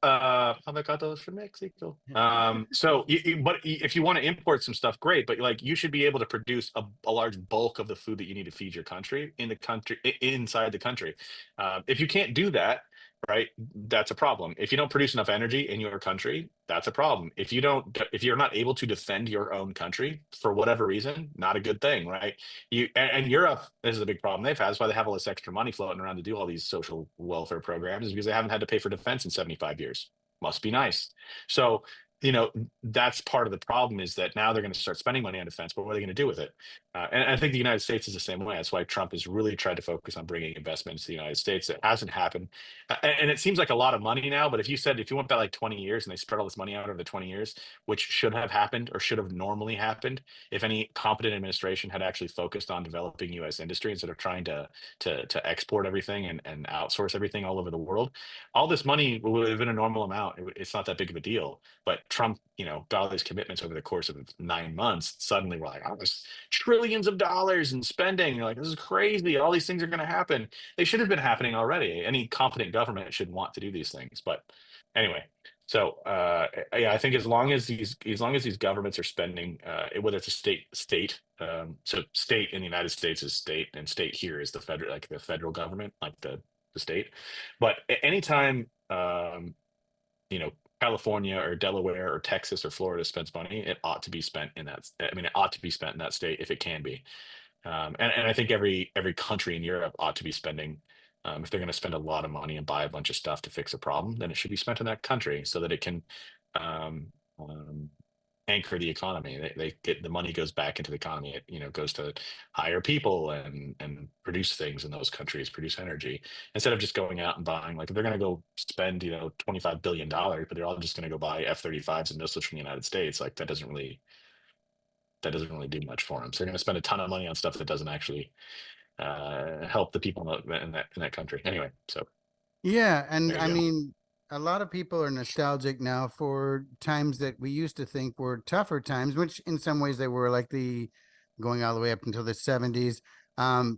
avocados from Mexico. But if you want to import some stuff, great. But like, you should be able to produce a large bulk of the food that you need to feed your country inside the country. If you can't do that, right, that's a problem. If you don't produce enough energy in your country, that's a problem. If you're not able to defend your own country for whatever reason, not a good thing, right? And Europe, this is a big problem they've had. That's why they have all this extra money floating around to do all these social welfare programs, is because they haven't had to pay for defense in 75 years. Must be nice. So, that's part of the problem, is that now they're going to start spending money on defense, but what are they going to do with it? And I think the United States is the same way. That's why Trump has really tried to focus on bringing investment to the United States. It hasn't happened. And it seems like a lot of money now, but if you went back like 20 years and they spread all this money out over the 20 years, which should have happened or should have normally happened if any competent administration had actually focused on developing U.S. industry instead of trying to export everything and outsource everything all over the world, all this money would have been a normal amount. It's not that big of a deal. But Trump, got all these commitments over the course of 9 months. Suddenly we're like, oh, there's trillions of dollars in spending. You're like, this is crazy. All these things are going to happen. They should have been happening already. Any competent government should want to do these things. But anyway, so yeah, I think as long as these governments are spending, whether it's a state, so state in the United States is state, and state here is the federal, like the federal government, like the state. But anytime, California or Delaware or Texas or Florida spends money, it ought to be spent in that. I mean, it ought to be spent in that state if it can be. And I think every country in Europe ought to be spending. If they're going to spend a lot of money and buy a bunch of stuff to fix a problem, then it should be spent in that country so that it can um, um, anchor the economy. They get the money goes back into the economy. It goes to hire people and produce things in those countries, produce energy, instead of just going out and buying. Like if they're going to go spend $25 billion, but they're all just going to go buy F-35s and missiles from the United States. Like that doesn't really do much for them. So they're going to spend a ton of money on stuff that doesn't actually help the people in that country. Anyway, so Yeah, and there I you go. mean, a lot of people are nostalgic now for times that we used to think were tougher times, which in some ways they were, like the going all the way up until the 70s.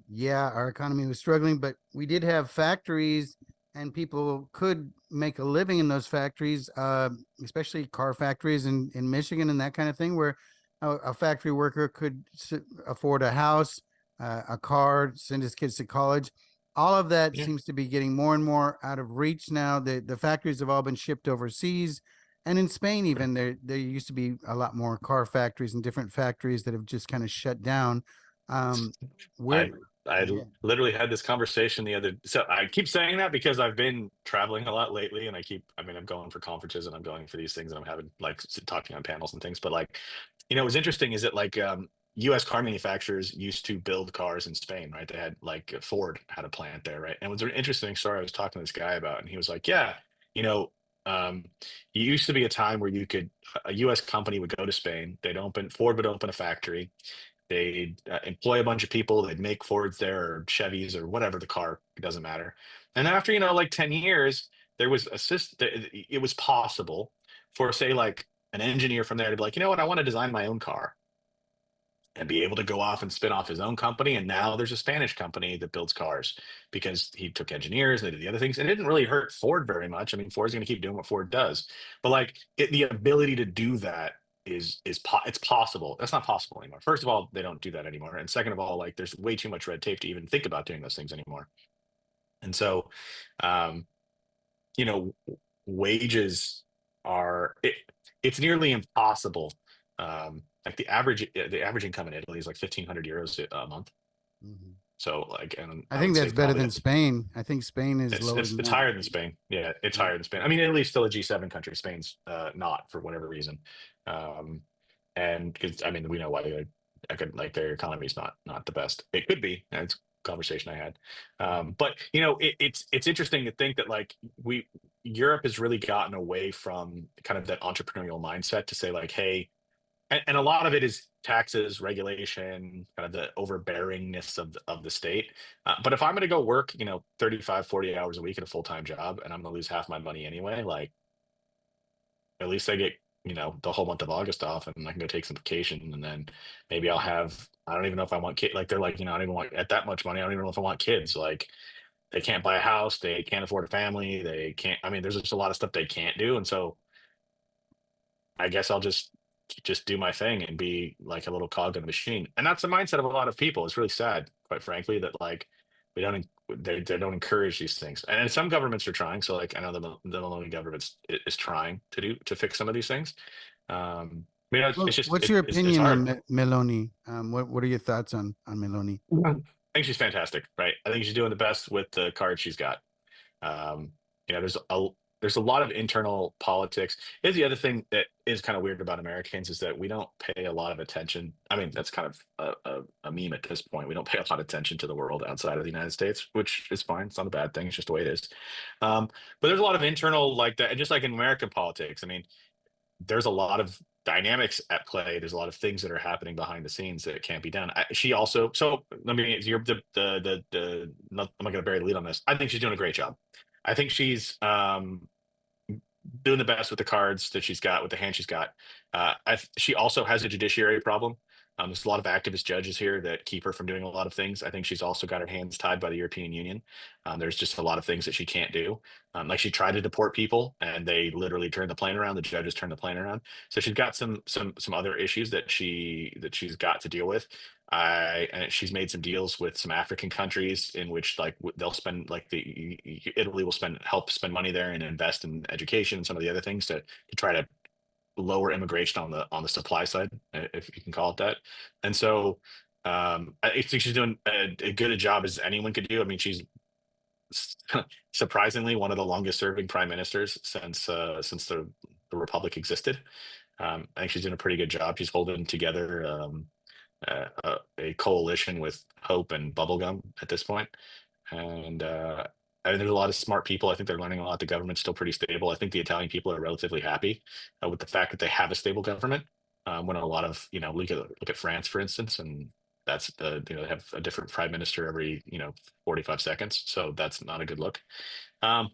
Yeah, our economy was struggling, but we did have factories and people could make a living in those factories, especially car factories in Michigan and that kind of thing, where a factory worker could afford a house, a car, send his kids to college. All of that Yeah. seems to be getting more and more out of reach now. The factories have all been shipped overseas. And in Spain, even there used to be a lot more car factories and different factories that have just kind of shut down. Where, I I yeah. literally had this conversation the other. So I keep saying that because I've been traveling a lot lately, and I'm going for conferences and I'm going for these things, and I'm having like talking on panels and things. But like, it was interesting. Is it like U.S. car manufacturers used to build cars in Spain, right? They had like Ford had a plant there, right? And it was an interesting story I was talking to this guy about, and he was like, yeah, you know. Um, it used to be a time where you could a U.S. company would go to Spain. Ford would open a factory. They'd employ a bunch of people. They'd make Fords there or Chevys or whatever the car. It doesn't matter. And after like 10 years, there was it was possible for say like an engineer from there to be like, you know what, I want to design my own car and be able to go off and spin off his own company. And now there's a Spanish company that builds cars because he took engineers and they did the other things. And it didn't really hurt Ford very much. I mean, Ford's going to keep doing what Ford does, but like the ability to do that it's possible. That's not possible anymore. First of all, they don't do that anymore. And second of all, like there's way too much red tape to even think about doing those things anymore. And so, um, you know, wages it's nearly impossible. Like the average income in Italy is like 1,500 euros a month. Mhm. So like, and I I think would say that's better probably than that's Spain. I think Spain is it's lower it's than it's that. higher than Spain. Yeah, it's Yeah. higher than Spain. I mean, Italy's still a G7 country. Spain's not for whatever reason. Um, and because I mean, we know why I could like their economy's not the best. It could be. It's a conversation I had. Mhm. But it's interesting to think that like we Europe has really gotten away from kind of that entrepreneurial mindset to say like, hey, and a lot of it is taxes, regulation, kind of the overbearingness of the state. But if I'm going to go work, 35, 40 hours a week at a full-time job and I'm going to lose half my money anyway, like at least I get, the whole month of August off and I can go take some vacation. And then maybe I don't even know if I want kids. Like they're like, I don't even want at that much money. I don't even know if I want kids. Like they can't buy a house. They can't afford a family. They can't, I mean, there's just a lot of stuff they can't do. And so I guess I'll just do my thing and be like a little cog in the machine. And that's the mindset of a lot of people. It's really sad, quite frankly, that like we don't they don't encourage these things. And some governments are trying. So like I know the Maloney government is trying to fix some of these things. It's Well, just what's your it's opinion on hard. Meloni? What are your thoughts on Meloni? I think she's fantastic, right? I think she's doing the best with the cards she's got. Um, there's a lot of internal politics. Here's the other thing that is kind of weird about Americans is that we don't pay a lot of attention. I mean, that's kind of a meme at this point. We don't pay a lot of attention to the world outside of the United States, which is fine. It's not a bad thing. It's just the way it is. Um, but there's a lot of internal like that, and just like in American politics. I mean, there's a lot of dynamics at play. There's a lot of things that are happening behind the scenes that can't be done. She also, so let me, you're I'm not going to bury the lead on this. I think she's doing a great job. I think she's doing the best with the cards that she's got, with the hand she's got. She also has a judiciary problem. There's a lot of activist judges here that keep her from doing a lot of things. I think she's also got her hands tied by the European Union. There's just a lot of things that she can't do. Like she tried to deport people, and they literally turned the plane around. The judges turned the plane around. So she's got some other issues that she's got to deal with. And she's made some deals with some African countries in which like they'll spend like Italy will help spend money there and invest in education and some of the other things to try to lower immigration on the supply side, if you can call it that. And so I think she's doing a good a job as anyone could do. I mean, she's surprisingly one of the longest serving prime ministers since the republic existed. I think she's doing a pretty good job. She's holding together a coalition with Hope and Bubblegum at this point. And I mean, there's a lot of smart people. I think they're learning a lot. The government's still pretty stable. I think the Italian people are relatively happy with the fact that they have a stable government. When a lot of look at France, for instance, and that's they have a different prime minister every 45 seconds. So that's not a good look. But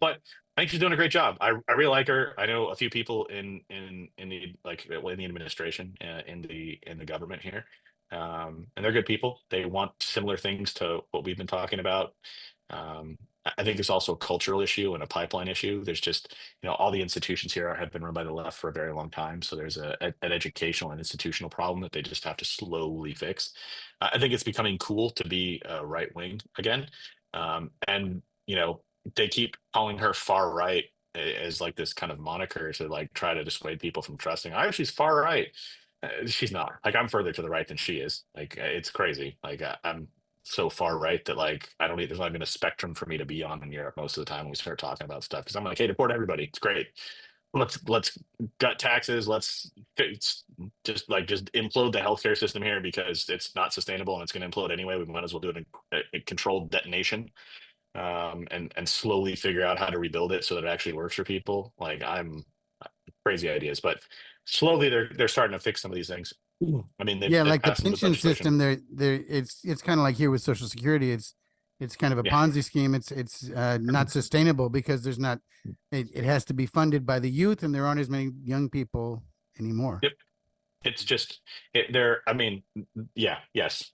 I think she's doing a great job. I really like her. I know a few people in the in the administration, in the government here, and they're good people. They want similar things to what we've been talking about. I think there's also a cultural issue and a pipeline issue. There's just all the institutions here have been run by the left for a very long time. So there's an educational and institutional problem that they just have to slowly fix. I think it's becoming cool to be right wing again, and they keep calling her far right. as like this kind of moniker to like try to dissuade people from trusting. Oh, she's far right. She's not. Like I'm further to the right than she is. Like it's crazy. Like I'm so far right that like I don't need. There's not even a spectrum for me to be on in Europe most of the time when we start talking about stuff because I'm like, hey, deport everybody. It's great. Let's gut taxes. Let's just implode the healthcare system here because it's not sustainable and it's going to implode anyway. We might as well do it in a controlled detonation, and slowly figure out how to rebuild it so that it actually works for people. Like I'm crazy ideas, but slowly they're starting to fix some of these things. I mean, Yeah, they've like the passed some good pension legislation. system, it's kind of like here with Social Security. It's kind of a Yeah. Ponzi scheme. It's not sustainable because there's not. It has to be funded by the youth, and there aren't as many young people anymore. Yep. It's just they're. I mean, yeah, yes.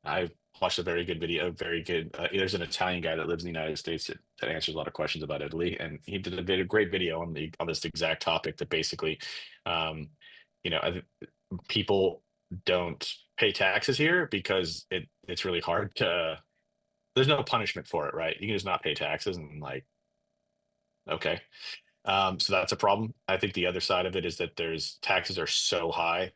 I watched a very good video. Very good. There's an Italian guy that lives in the United States that answers a lot of questions about Italy, and he did a great video on this exact topic. That basically, um, people don't pay taxes here because it's really hard to. There's no punishment for it, right? You can just not pay taxes and like, okay. So that's a problem. I think the other side of it is that there's taxes are so high,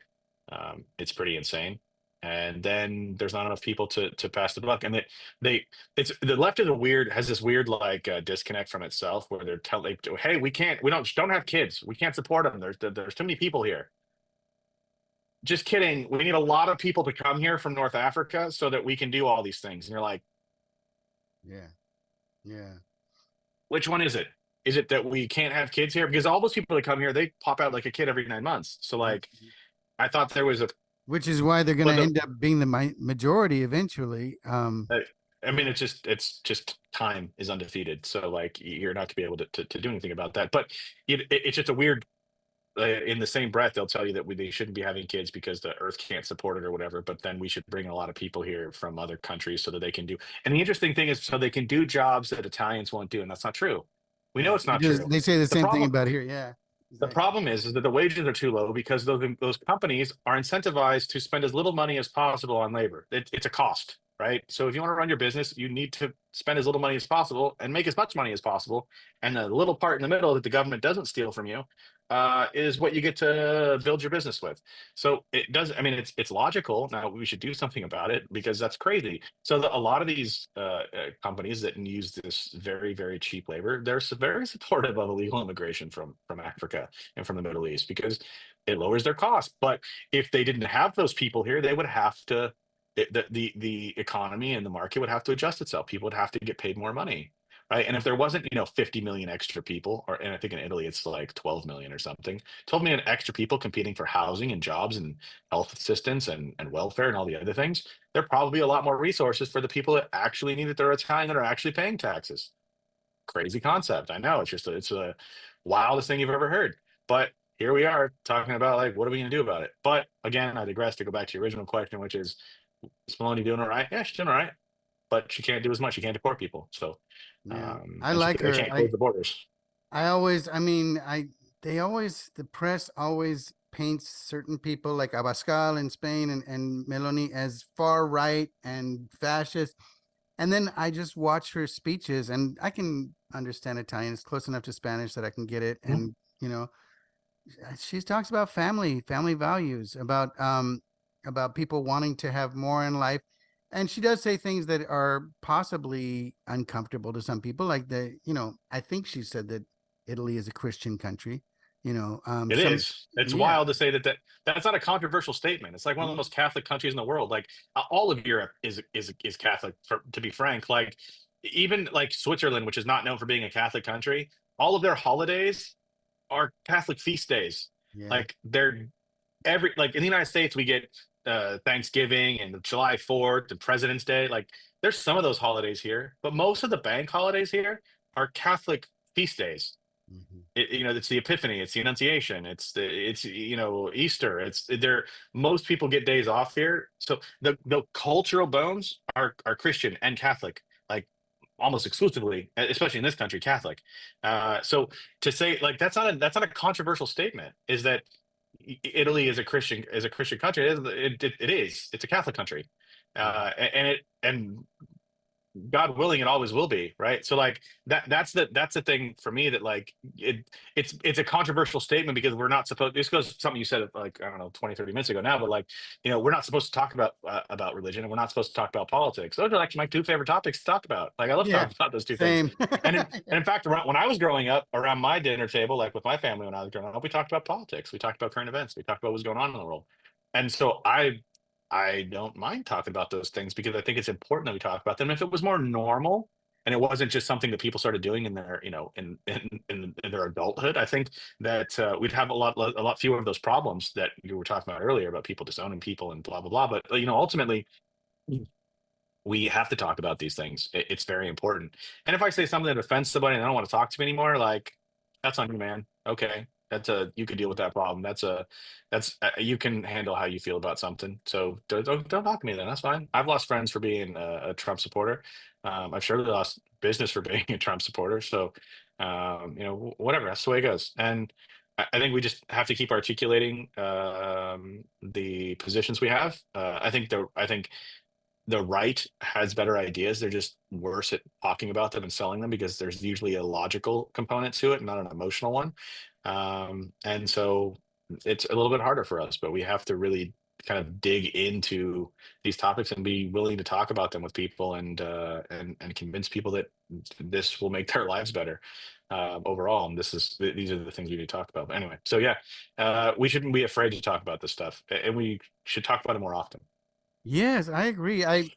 it's pretty insane. And then there's not enough people to pass the buck. And they it's the left is a weird has this weird like disconnect from itself where they're telling, hey, we don't have kids, we can't support them. There's too many people here. Just kidding. We need a lot of people to come here from North Africa so that we can do all these things. And you're like, Yeah, yeah. which one is it? Is it that we can't have kids here? Because all those people that come here, they pop out like a kid every 9 months. So like, Mhm. I thought there was a, Which is why they're going to but the, end up being the majority eventually. uh, I mean, it's just time is undefeated. So like, you're not to be able to do anything about that. But it's just a weird. In the same breath, they'll tell you that they shouldn't be having kids because the Earth can't support it or whatever. But then we should bring a lot of people here from other countries so that they can do. And the interesting thing is, so they can do jobs that Italians won't do, and that's not true. We know Right. it's not true. They say the The same thing problem about here. Yeah, The exactly. problem is that the wages are too low because those companies are incentivized to spend as little money as possible on labor. It's a cost, right? So if you want to run your business, you need to spend as little money as possible and make as much money as possible. And the little part in the middle that the government doesn't steal from you is what you get to build your business with. So it does. I mean, it's logical. Now we should do something about it because that's crazy. So a lot of these companies that use this very, very cheap labor, they're very supportive of illegal immigration from Africa and from the Middle East because it lowers their costs. But if they didn't have those people here, they would have to. The economy and the market would have to adjust itself. People would have to get paid more money, right? And if there wasn't, 50 million extra people, and I think in Italy it's like 12 million or something, 12 million extra people competing for housing and jobs and health assistance and welfare and all the other things, there are probably a lot more resources for the people that actually need it. They're Italian that are actually paying taxes. Crazy concept. I know it's a wildest thing you've ever heard. But here we are talking about like, what are we going to do about it? But again, I digress to go back to your original question, which is Maloney doing all right? Yeah, she's doing all right, but she can't do as much. She can't deport people. So, Yeah, I and like they her. can't close the borders. I always, I mean, the press always paints certain people like Abascal in Spain and Meloni as far right and fascist. And then I just watch her speeches and I can understand Italian. It's close enough to Spanish that I can get it. Mhm. And, you know, she talks about family values, about people wanting to have more in life. And she does say things that are possibly uncomfortable to some people, like I think she said that Italy is a Christian country. It Some, is. It's yeah, wild to say that's not a controversial statement. It's like one of the most Catholic countries in the world. Like all of Europe is Catholic. To be frank, like even like Switzerland, which is not known for being a Catholic country, all of their holidays are Catholic feast days. yeah. Like they're like in the United States, we get Thanksgiving and July 4th and President's Day. Like there's some of those holidays here, but most of the bank holidays here are Catholic feast days. Mhm. It's the Epiphany, it's the Annunciation, it's Easter. It's there. Most people get days off here, so the cultural bones are Christian and Catholic, like almost exclusively, especially in this country, Catholic. So to say like that's not a controversial statement. Is that Italy is a Christian country? It is. It's a Catholic country, Yeah. and God willing, it always will be, right? So like that's the thing for me, that like it's a controversial statement, because we're not supposed, this goes to something you said like, I don't know, 20, 30 minutes ago now, but like, we're not supposed to talk about religion, and we're not supposed to talk about politics. Those are like my two favorite topics to talk about. Like I love Yeah, talking about those two things. same. And in fact, when I was growing up, around my dinner table, like with my family when I was growing up, we talked about politics, we talked about current events, we talked about what's going on in the world. And so I don't mind talking about those things, because I think it's important that we talk about them. If it was more normal, and it wasn't just something that people started doing in their, in their adulthood, I think that we'd have a lot fewer of those problems that you were talking about earlier, about people disowning people and blah blah blah. But ultimately, we have to talk about these things. It's very important. And if I say something that offends somebody and they don't want to talk to me anymore, like, that's on you, man. Okay, you can deal with that problem. That's you can handle how you feel about something. So don't talk to me then. That's fine. I've lost friends for being a Trump supporter. I've surely lost business for being a Trump supporter. So whatever. That's the way it goes. And I think we just have to keep articulating the positions we have. I think the right has better ideas. They're just worse at talking about them and selling them, because there's usually a logical component to it, not an emotional one. And so it's a little bit harder for us, but we have to really kind of dig into these topics and be willing to talk about them with people, and convince people that this will make their lives better overall. And these are the things we need to talk about. But anyway, so yeah, we shouldn't be afraid to talk about this stuff, and we should talk about it more often. Yes, I agree. I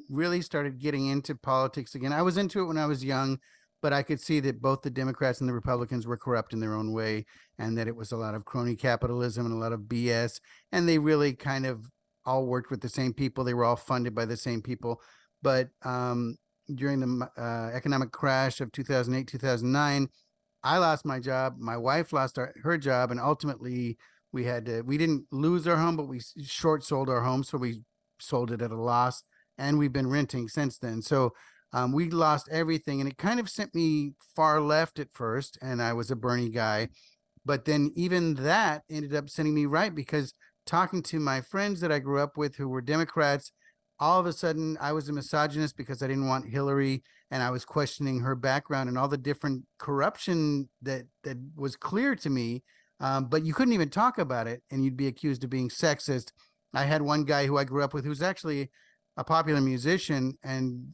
really started getting into politics again. I was into it when I was young, but I could see that both the Democrats and the Republicans were corrupt in their own way, and that it was a lot of crony capitalism and a lot of BS. And they really kind of all worked with the same people. They were all funded by the same people. But during the economic crash of 2008, 2009, I lost my job. My wife lost her job, and ultimately we didn't lose our home, but we short sold our home, so we sold it at a loss, and we've been renting since then. So we lost everything, and it kind of sent me far left at first, and I was a Bernie guy, but then even that ended up sending me right, because talking to my friends that I grew up with who were Democrats, all of a sudden I was a misogynist because I didn't want Hillary, and I was questioning her background and all the different corruption that was clear to me. But you couldn't even talk about it, and you'd be accused of being sexist. I had one guy who I grew up with who's actually a popular musician and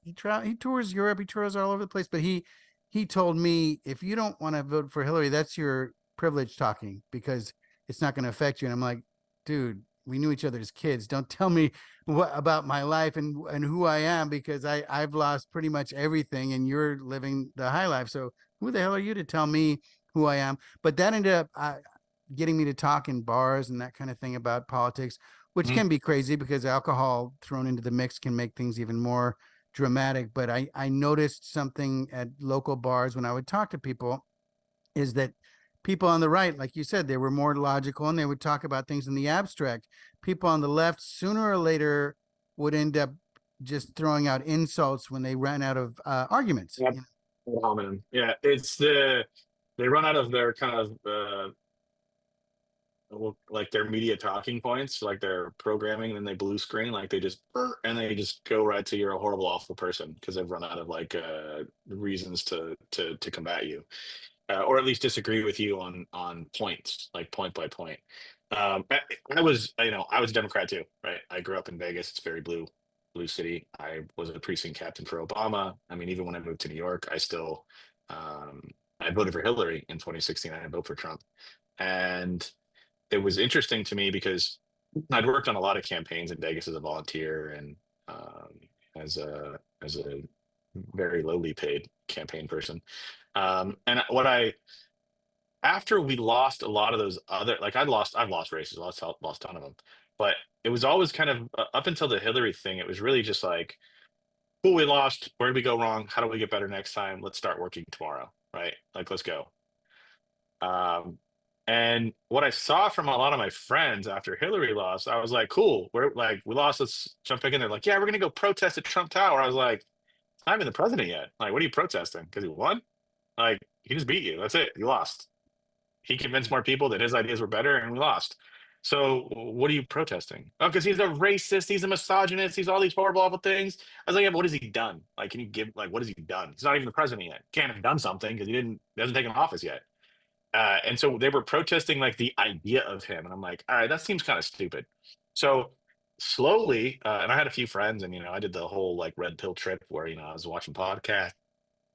he tours Europe, he tours all over the place, but he told me, if you don't want to vote for Hillary, that's your privilege talking, because it's not going to affect you. And I'm like, dude, we knew each other as kids. Don't tell me what about my life and who I am, because I've lost pretty much everything, and you're living the high life. So who the hell are you to tell me who I am? But that ended up getting me to talk in bars and that kind of thing about politics, which Mhm. can be crazy because alcohol thrown into the mix can make things even more dramatic. But I noticed something at local bars when I would talk to people, is that people on the right, like you said, they were more logical and they would talk about things in the abstract. People on the left, sooner or later, would end up just throwing out insults when they ran out of arguments. Yep. Oh man, yeah, they run out of their kind of like their media talking points, like their programming, and then they blue screen, like they just and they just go right to, you're a horrible, awful person, because they've run out of like reasons to combat you, or at least disagree with you on points, like point by point. I was, I was a Democrat too, right? I grew up in Vegas. It's very blue city. I was a precinct captain for Obama. I mean, even when I moved to New York, um, I voted for Hillary in 2016. I didn't vote for Trump, and it was interesting to me because I'd worked on a lot of campaigns in Vegas as a volunteer, and as a very lowly paid campaign person. And what I after we lost a lot of those other, like I've lost races, lost a ton of them, but it was always kind of up until the Hillary thing. It was really just like, cool, we lost. Where did we go wrong? How do we get better next time? Let's start working tomorrow, right? Like, let's go. Um, and what I saw from a lot of my friends after Hillary lost, I was like, cool, we're like, we lost, let's jump back in there. Like, yeah, we're gonna go protest at Trump Tower. I was like, I'm not even the president yet. Like, what are you protesting? Because he won? Like, he just beat you. That's it. You lost. He convinced more people that his ideas were better, and we lost. So what are you protesting? Oh, because he's a racist, he's a misogynist, he's all these horrible, awful things. I was like, yeah, but what has he done? Like, can you give like what has he done? He's not even the president yet. Can't have done something because he hasn't taken office yet. And so they were protesting like the idea of him, and I'm like, all right, that seems kind of stupid. So slowly, and I had a few friends, and I did the whole like red pill trip where I was watching podcasts,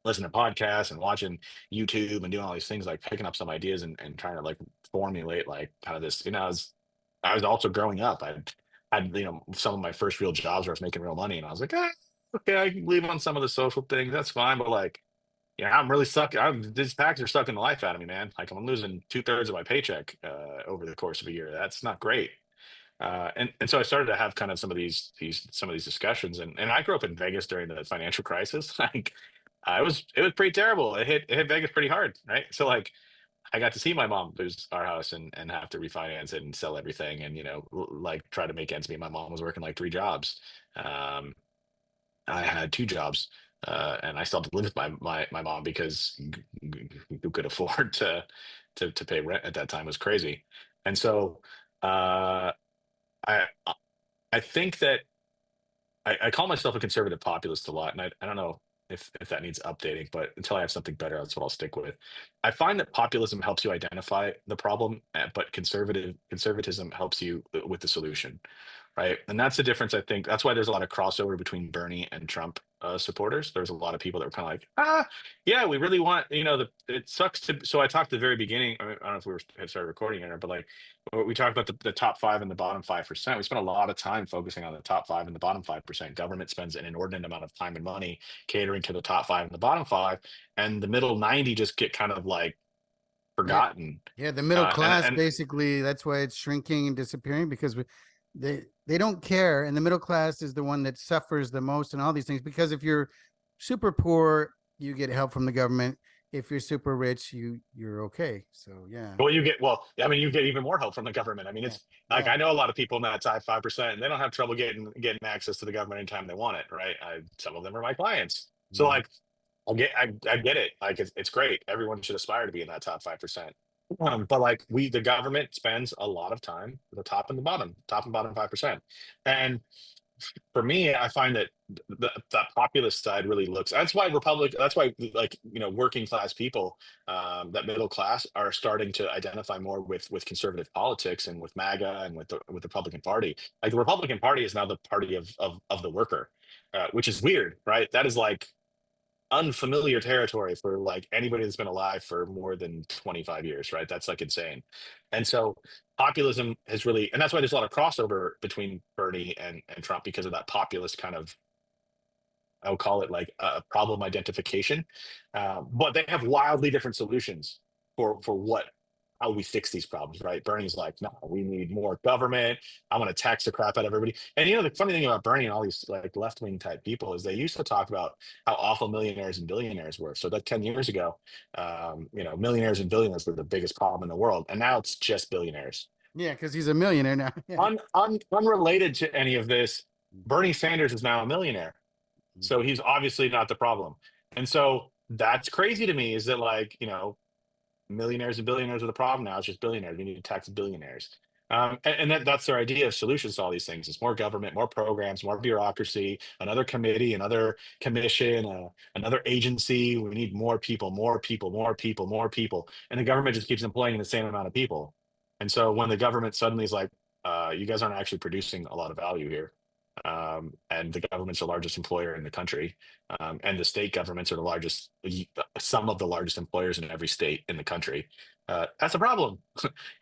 listening to podcasts, and watching YouTube, and doing all these things, like picking up some ideas and trying to like formulate like kind of this. I was also growing up. I had some of my first real jobs where I was making real money, and I was like, okay, I can leave on some of the social things. That's fine, but like I'm really stuck. These taxes are sucking the life out of me, man. Like I'm losing 2/3 of my paycheck over the course of a year. That's not great. And so I started to have kind of some of these discussions. And I grew up in Vegas during the financial crisis. Like it was pretty terrible. It hit Vegas pretty hard, right? So like I got to see my mom lose our house and have to refinance it and sell everything and like try to make ends meet. My mom was working like 3 jobs. Um, I had 2 jobs, and I still had to live with my mom because who could afford to pay rent at that time was crazy. And so uh, I I think that I call myself a conservative populist a lot, and I don't know if that needs updating, but until I have something better, that's what I'll stick with. I find that populism helps you identify the problem, but conservatism helps you with the solution, right? And that's the difference. I think that's why there's a lot of crossover between Bernie and Trump supporters. There's a lot of people that were kind of like, yeah, we really want, it sucks to. So I talked at the very beginning. I don't know if had started recording it, but like we talked about the top five and the bottom 5%. We spent a lot of time focusing on the top five and the bottom 5%. Government spends an inordinate amount of time and money catering to the top five and the bottom five, and the middle 90 just get kind of like Yeah. forgotten. Yeah, the middle And class and basically, that's why it's shrinking and disappearing because they don't care, and the middle class is the one that suffers the most and all these things because if you're super poor, you get help from the government. If you're super rich, you're okay. So yeah. I mean, you get even more help from the government. I mean, Yeah. it's like Yeah. I know a lot of people in that top 5%, and they don't have trouble getting access to the government anytime they want it, right? Some of them are my clients, so Mhm. like I get it. Like it's great. Everyone should aspire to be in that top 5%. But like the government spends a lot of time at the top and bottom 5%, and for me, I find that that populist side really looks. That's why Republic. That's why like working class people, that middle class are starting to identify more with conservative politics and with MAGA and with the Republican Party. Like the Republican Party is now the party of the worker, which is weird, right? That is like unfamiliar territory for like anybody that's been alive for more than 25 years, right? That's like insane. And so populism has really, and that's why there's a lot of crossover between Bernie and Trump because of that populist kind of, I would call it like a problem identification. But they have wildly different solutions for how we fix these problems, right? Bernie's like, no, we need more government. I want to tax the crap out of everybody. And the funny thing about Bernie and all these like left wing type people is they used to talk about how awful millionaires and billionaires were. So like 10 years ago, millionaires and billionaires were the biggest problem in the world, and now it's just billionaires. Yeah, because he's a millionaire now. Yeah. Unrelated to any of this, Bernie Sanders is now a millionaire. So he's obviously not the problem. And so that's crazy to me is that like, millionaires and billionaires are the problem now. It's just billionaires. We need to tax billionaires. And that's their idea of solutions to all these things. It's more government, more programs, more bureaucracy, another committee, another commission, another agency. We need more people, more people, more people, more people. And the government just keeps employing the same amount of people. And so when the government suddenly is like, you guys aren't actually producing a lot of value here. And the government's the largest employer in the country, and the state governments are some of the largest employers in every state in the country. That's a problem.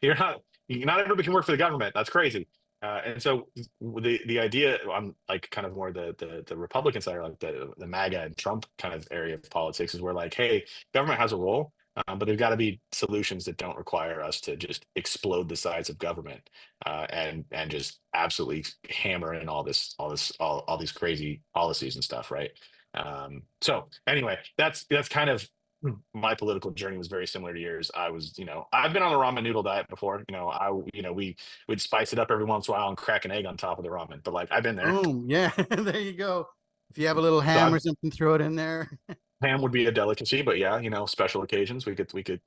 Not everybody can work for the government. That's crazy. And so the idea on like kind of more the Republican side, or like the MAGA and Trump kind of area of politics, is where like, hey, government has a role, but there've got to be solutions that don't require us to just explode the size of government, and just absolutely hammer in all these crazy policies and stuff, right? So anyway, that's kind of my political journey was very similar to yours. I've been on the ramen noodle diet before. We'd spice it up every once in a while and crack an egg on top of the ramen. But like I've been there. Boom. Yeah. There you go. If you have a little So ham or I've something, throw it in there. ham would be a delicacy, but yeah, special occasions we could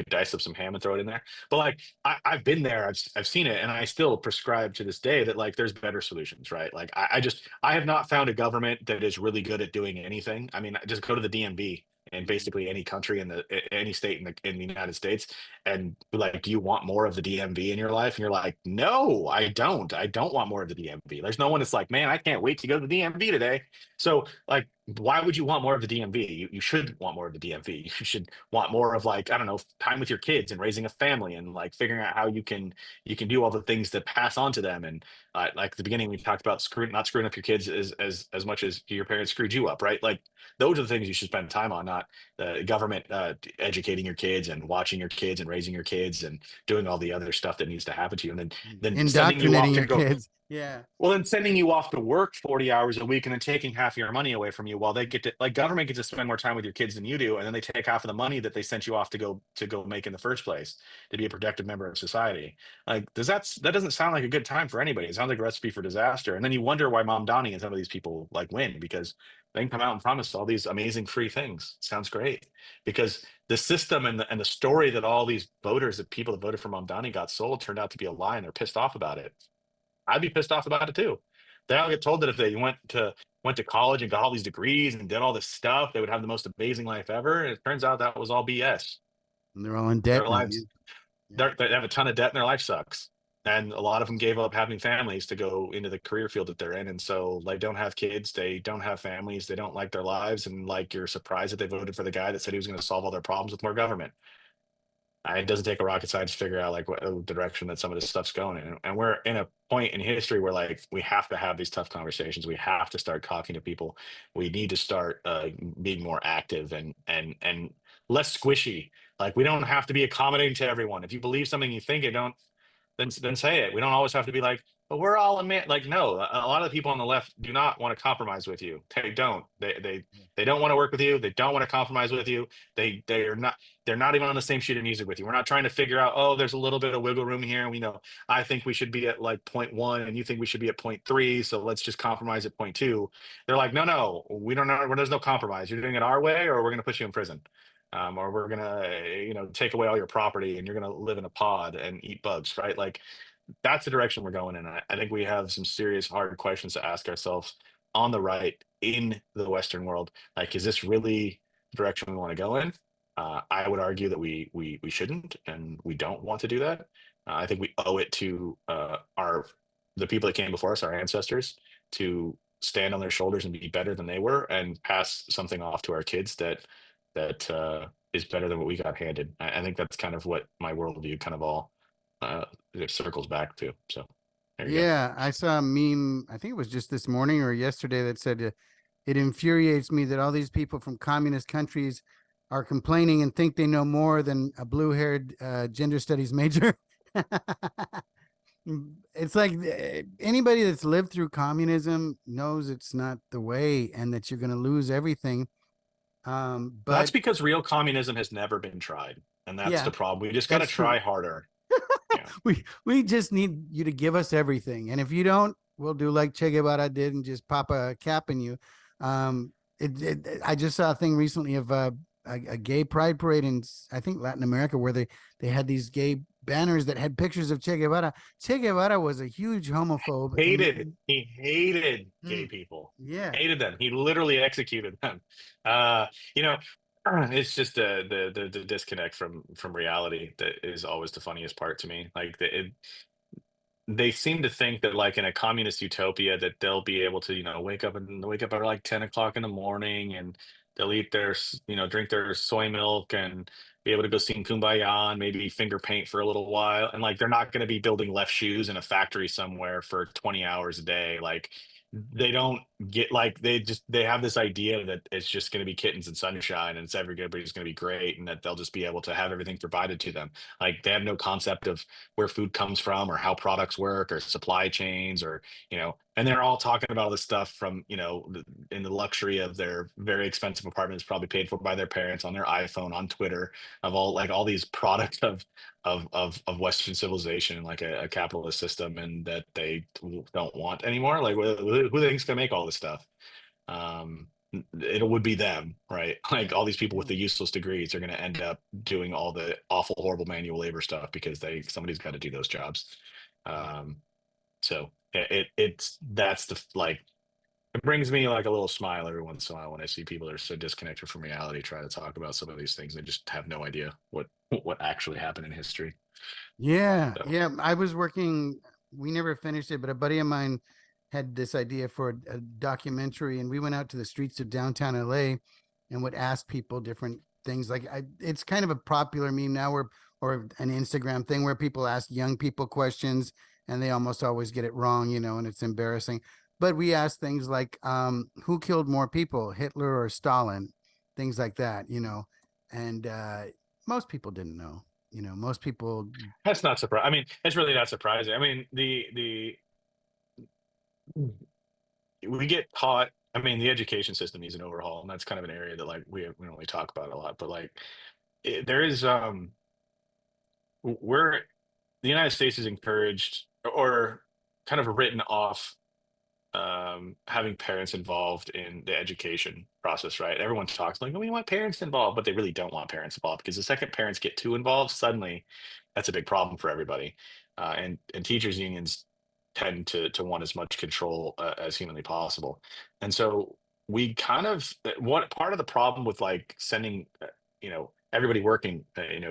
dice up some ham and throw it in there. But like I've been there, I've seen it, and I still prescribe to this day that like there's better solutions, right? Like I have not found a government that is really good at doing anything. I mean, just go to the DMV and Mhm. basically any country any state in the United States, and be like, do you want more of the DMV in your life? And you're like, no, I don't. I don't want more of the DMV. There's no one that's like, man, I can't wait to go to the DMV today. So like, why would you want more of the DMV? You should want more of the DMV. You should want more of, like, I don't know, time with your kids and raising a family and like figuring out how you can do all the things that pass on to them. And like at the beginning, we talked about not screwing up your kids as much as your parents screwed you up, right? Like those are the things you should spend time on, not the government educating your kids and watching your kids and raising your kids and doing all the other stuff that needs to happen to you, and then sending you off Indoctrinating to your go. kids. Yeah. Well, then sending you off to work 40 hours a week and then taking half your money away from you while they get to, like, government gets to spend more time with your kids than you do, and then they take half of the money that they sent you off to go make in the first place to be a productive member of society. Like, that doesn't sound like a good time for anybody. It sounds like a recipe for disaster. And then you wonder why Mom Donnie and some of these people like win, because they can come out and promise all these amazing free things. Sounds great. Because the system and the story that all these voters, the people that voted for Mom Donnie got sold, turned out to be a lie, and they're pissed off about it. I'd be pissed off about it too. They all get told that if they went to college and got all these degrees and did all this stuff, they would have the most amazing life ever. And it turns out that was all BS. And they're all in Their debt now. lives, Yeah. they have a ton of debt and their life sucks. And a lot of them gave up having families to go into the career field that they're in. And so they don't have kids, they don't have families, they don't like their lives. And like, you're surprised that they voted for the guy that said he was going to solve all their problems with more government. It doesn't take a rocket science to figure out like what the direction that some of this stuff's going in. And we're in a point in history where like we have to have these tough conversations. We have to start talking to people. We need to start being more active and less squishy. Like, we don't have to be accommodating to everyone. If you believe something, you think it, don't then say it. We don't always have to be like, but we're all in man. Like, no, a lot of the people on the left do not want to compromise with you. They don't. They don't want to work with you. They don't want to compromise with you. They're not. They're not even on the same sheet of music with you. We're not trying to figure out, oh, there's a little bit of wiggle room here. We know I think we should be at like point one, and you think we should be at point three. So let's just compromise at point two. They're like, no, no, we don't know. There's no compromise. You're doing it our way, or we're going to put you in prison. Or we're gonna, take away all your property, and you're gonna live in a pod and eat bugs, right? Like, that's the direction we're going in. I think we have some serious hard questions to ask ourselves on the right in the Western world. Like, is this really the direction we want to go in? I would argue that we shouldn't, and we don't want to do that. I think we owe it to our the people that came before us, our ancestors, to stand on their shoulders and be better than they were, and pass something off to our kids that is better than what we got handed. I think that's kind of what my worldview kind of all it circles back to. So there you go. Yeah, I saw a meme, I think it was just this morning or yesterday, that said it infuriates me that all these people from communist countries are complaining and think they know more than a blue-haired gender studies major. It's like anybody that's lived through communism knows it's not the way and that you're going to lose everything. That's But because real communism has never been tried, and that's the yeah, problem. We just got to that's true. try harder. Yeah. We just need you to give us everything, and if you don't, we'll do like Che Guevara did and just pop a cap in you. I just saw a thing recently of a gay pride parade in, I think, Latin America, where they had these gay banners that had pictures of Che Guevara. Che Guevara was a huge homophobe, and He hated gay mm, people. yeah, Hated them. He literally executed them. You know, it's just the disconnect from reality that is always the funniest part to me. Like, they seem to think that, like, in a communist utopia, that they'll be able to, wake up at like 10 o'clock in the morning, and they'll eat drink their soy milk, and be able to go sing Kumbaya and maybe finger paint for a little while. And like, they're not going to be building left shoes in a factory somewhere for 20 hours a day. Like, they don't get, like, they have this idea that it's just going to be kittens and sunshine, and it's everybody's going to be great, and that they'll just be able to have everything provided to them. Like, they have no concept of where food comes from, or how products work, or supply chains, or and they're all talking about all this stuff from, in the luxury of their very expensive apartments, probably paid for by their parents, on their iPhone, on Twitter, of all these products of Western civilization, like a capitalist system, and that they don't want anymore. Like, who do they think's gonna make all this stuff? it would be them, right? Like Yeah. all these people with Yeah. the useless degrees are going to end up doing all the awful, horrible manual labor stuff because somebody's got to do those jobs. Yeah. Um, so it's that's like it brings me like a little smile every once in a while when I see people that are so disconnected from reality try to talk about some of these things. They just have no idea what actually happened in history. Yeah, So yeah. I was working, we never finished it, but a buddy of mine had this idea for a documentary, and we went out to the streets of downtown LA and would ask people different things. It's kind of a popular meme now where, or an Instagram thing where people ask young people questions and they almost always get it wrong, and it's embarrassing. But we asked things like, who killed more people, Hitler or Stalin? Things like that, and most people didn't know. Most people. that's not surprising. I mean, it's really not surprising. I mean, the we get taught. I mean, the education system needs an overhaul, and that's kind of an area that like we don't really talk about a lot. But like, there is we're the United States is encouraged or kind of written off having parents involved in the education process, right? Everyone talks like, oh, we want parents involved, but they really don't want parents involved because the second parents get too involved, suddenly that's a big problem for everybody. And teachers unions tend to want as much control as humanly possible. And so we kind of what part of the problem with like sending, everybody working,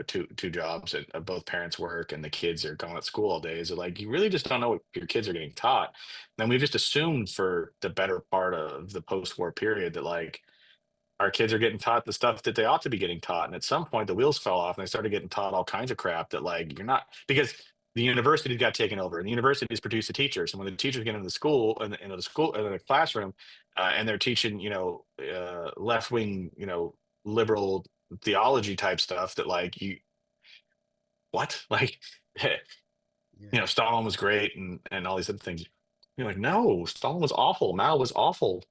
two jobs and both parents work and the kids are gone at school all day is that, like you really just don't know what your kids are getting taught. And we've just assumed for the better part of the post-war period that like our kids are getting taught the stuff that they ought to be getting taught. And at some point the wheels fell off and they started getting taught all kinds of crap that like you're not because the university got taken over and the universities produce the teachers. And when the teachers get into the school and into the school in the classroom and they're teaching, left-wing, liberal theology type stuff that like you what? Like Yeah. Stalin was great and all these other things. You're like, no, Stalin was awful. Mao was awful.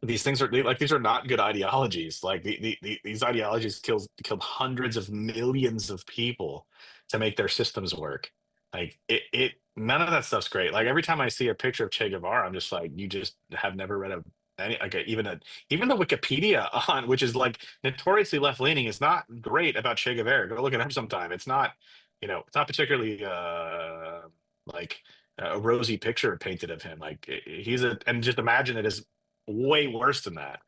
These things are like these are not good ideologies. Like these ideologies killed hundreds of millions of people to make their systems work. Like it none of that stuff's great. Like every time I see a picture of Che Guevara, I'm just like, you just have never read even the Wikipedia on which is like notoriously left leaning is not great about Che Guevara. Go look it up sometime. It's not particularly like a rosy picture painted of him. Like he's a and just imagine it as way worse than that.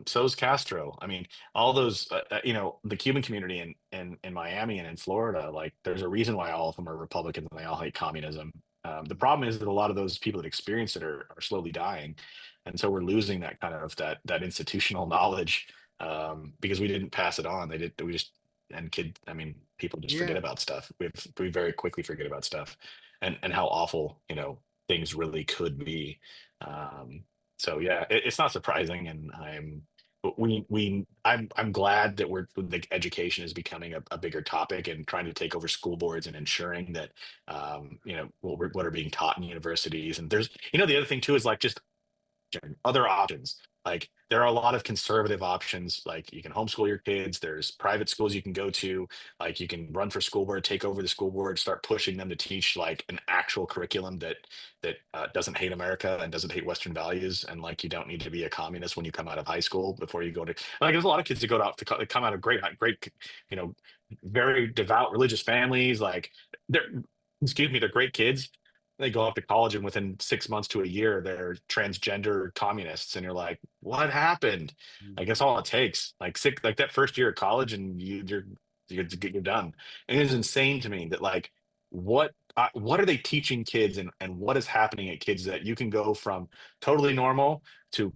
So's Castro. I mean, all those, the Cuban community in Miami and in Florida, like there's a reason why all of them are Republicans and they all hate communism. The problem is that a lot of those people that experience it are slowly dying. And so we're losing that kind of that institutional knowledge because we didn't pass it on. We just, and I mean, people just forget Yeah. about stuff. We very quickly forget about stuff and how awful, things really could be. Um, so yeah, it's not surprising, and I'm glad that the education is becoming a bigger topic and trying to take over school boards and ensuring that what are being taught in universities. And there's the other thing too is like just other options. Like there are a lot of conservative options. Like you can homeschool your kids. There's private schools you can go to. Like you can run for school board, take over the school board, start pushing them to teach like an actual curriculum that doesn't hate America and doesn't hate Western values. And like you don't need to be a communist when you come out of high school before you go to like. There's a lot of kids that go out to come out of great, you know, very devout religious families. Like they're excuse me, they're great kids. They go off to college and within 6 months to a year they're transgender communists and you're like, what happened? I guess all it takes like that first year of college and you're done. And it's insane to me that like what are they teaching kids and what is happening at kids that you can go from totally normal to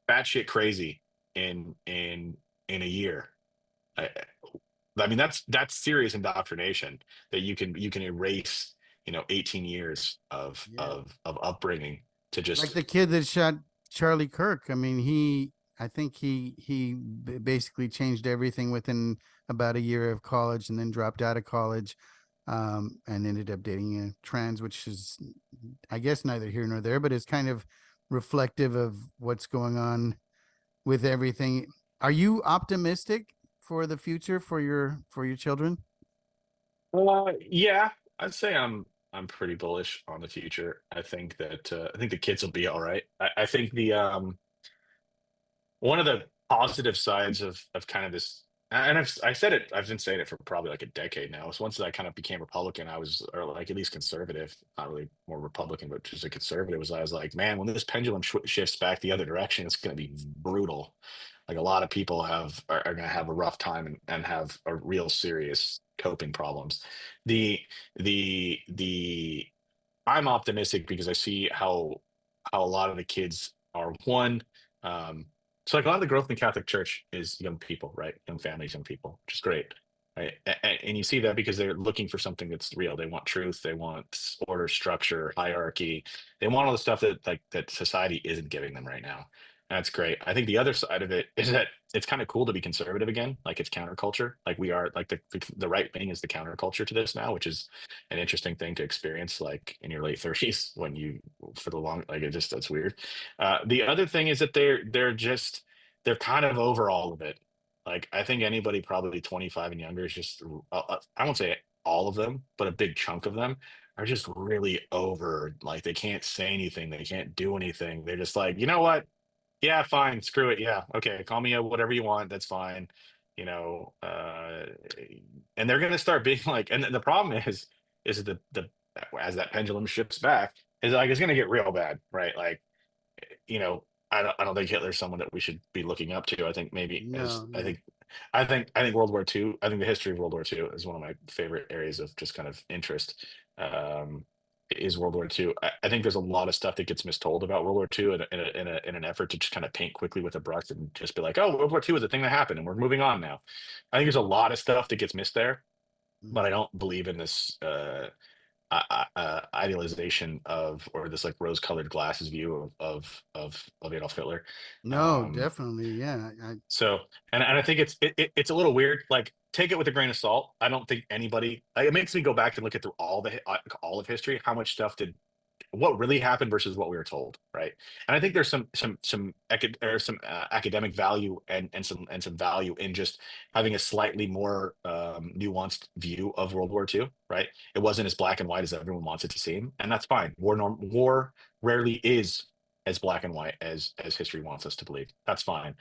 batshit crazy in a year. I mean, that's serious indoctrination that you can erase, 18 years of Yeah. of upbringing to Like just the kid that shot Charlie Kirk. I mean, I think he basically changed everything within about a year of college and then dropped out of college, and ended up dating a trans, which is, I guess, neither here nor there, but it's kind of reflective of what's going on with everything. Are you optimistic for the future for your children? yeah, I'd say I'm pretty bullish on the future. I think that I think the kids will be all right. I think one of the positive sides of kind of this, and I said it, I've been saying it for probably like a decade now. So once I kind of became Republican, I was, or like at least conservative, not really more Republican, but just a conservative, was I was like, man, when this pendulum shifts back the other direction, it's going to be brutal. Like a lot of people are going to have a rough time and have a real serious coping problems. The the I'm optimistic because I see how a lot of the kids are one. Um, so like a lot of the growth in the Catholic Church is young people, right? Young families, young people, which is great. Right. And you see that because they're looking for something that's real. They want truth. They want order, structure, hierarchy. They want all the stuff that like that society isn't giving them right now. That's great. I think the other side of it is that it's kind of cool to be conservative again. Like it's counterculture. Like we are like the right wing is the counterculture to this now, which is an interesting thing to experience like in your late 30s when you for the long like it just that's weird. The other thing is that they're kind of over all of it. Like I think anybody probably 25 and younger is just I won't say all of them, but a big chunk of them are just really over. Like they can't say anything, they can't do anything. They're just like, you know what? Yeah, fine. Screw it. Yeah. Okay. Call me a whatever you want. That's fine. You know, and they're gonna start being like, and the problem is the as that pendulum shifts back, is like it's gonna get real bad, right? Like, I don't think Hitler's someone that we should be looking up to. I think maybe No, as no. I think World War II, I think the history of World War II is one of my favorite areas of just kind of interest. Um, is World War II. I think there's a lot of stuff that gets mistold about World War II in an effort to just kind of paint quickly with a brush and just be like, oh, World War II is a thing that happened and we're moving on now. I think there's a lot of stuff that gets missed there, but Mm. I don't believe in this idealization of or this like rose-colored glasses view of Adolf Hitler. No, Um, definitely. Yeah. so, and I think it's a little weird. Like, take it with a grain of salt. I don't think anybody. Like, it makes me go back and look at through all of history. How much stuff did what really happened versus what we were told, right? And I think there's some academic value and some value in just having a slightly more nuanced view of World War II, right? It wasn't as black and white as everyone wants it to seem, and that's fine. War rarely is as black and white as history wants us to believe. That's fine.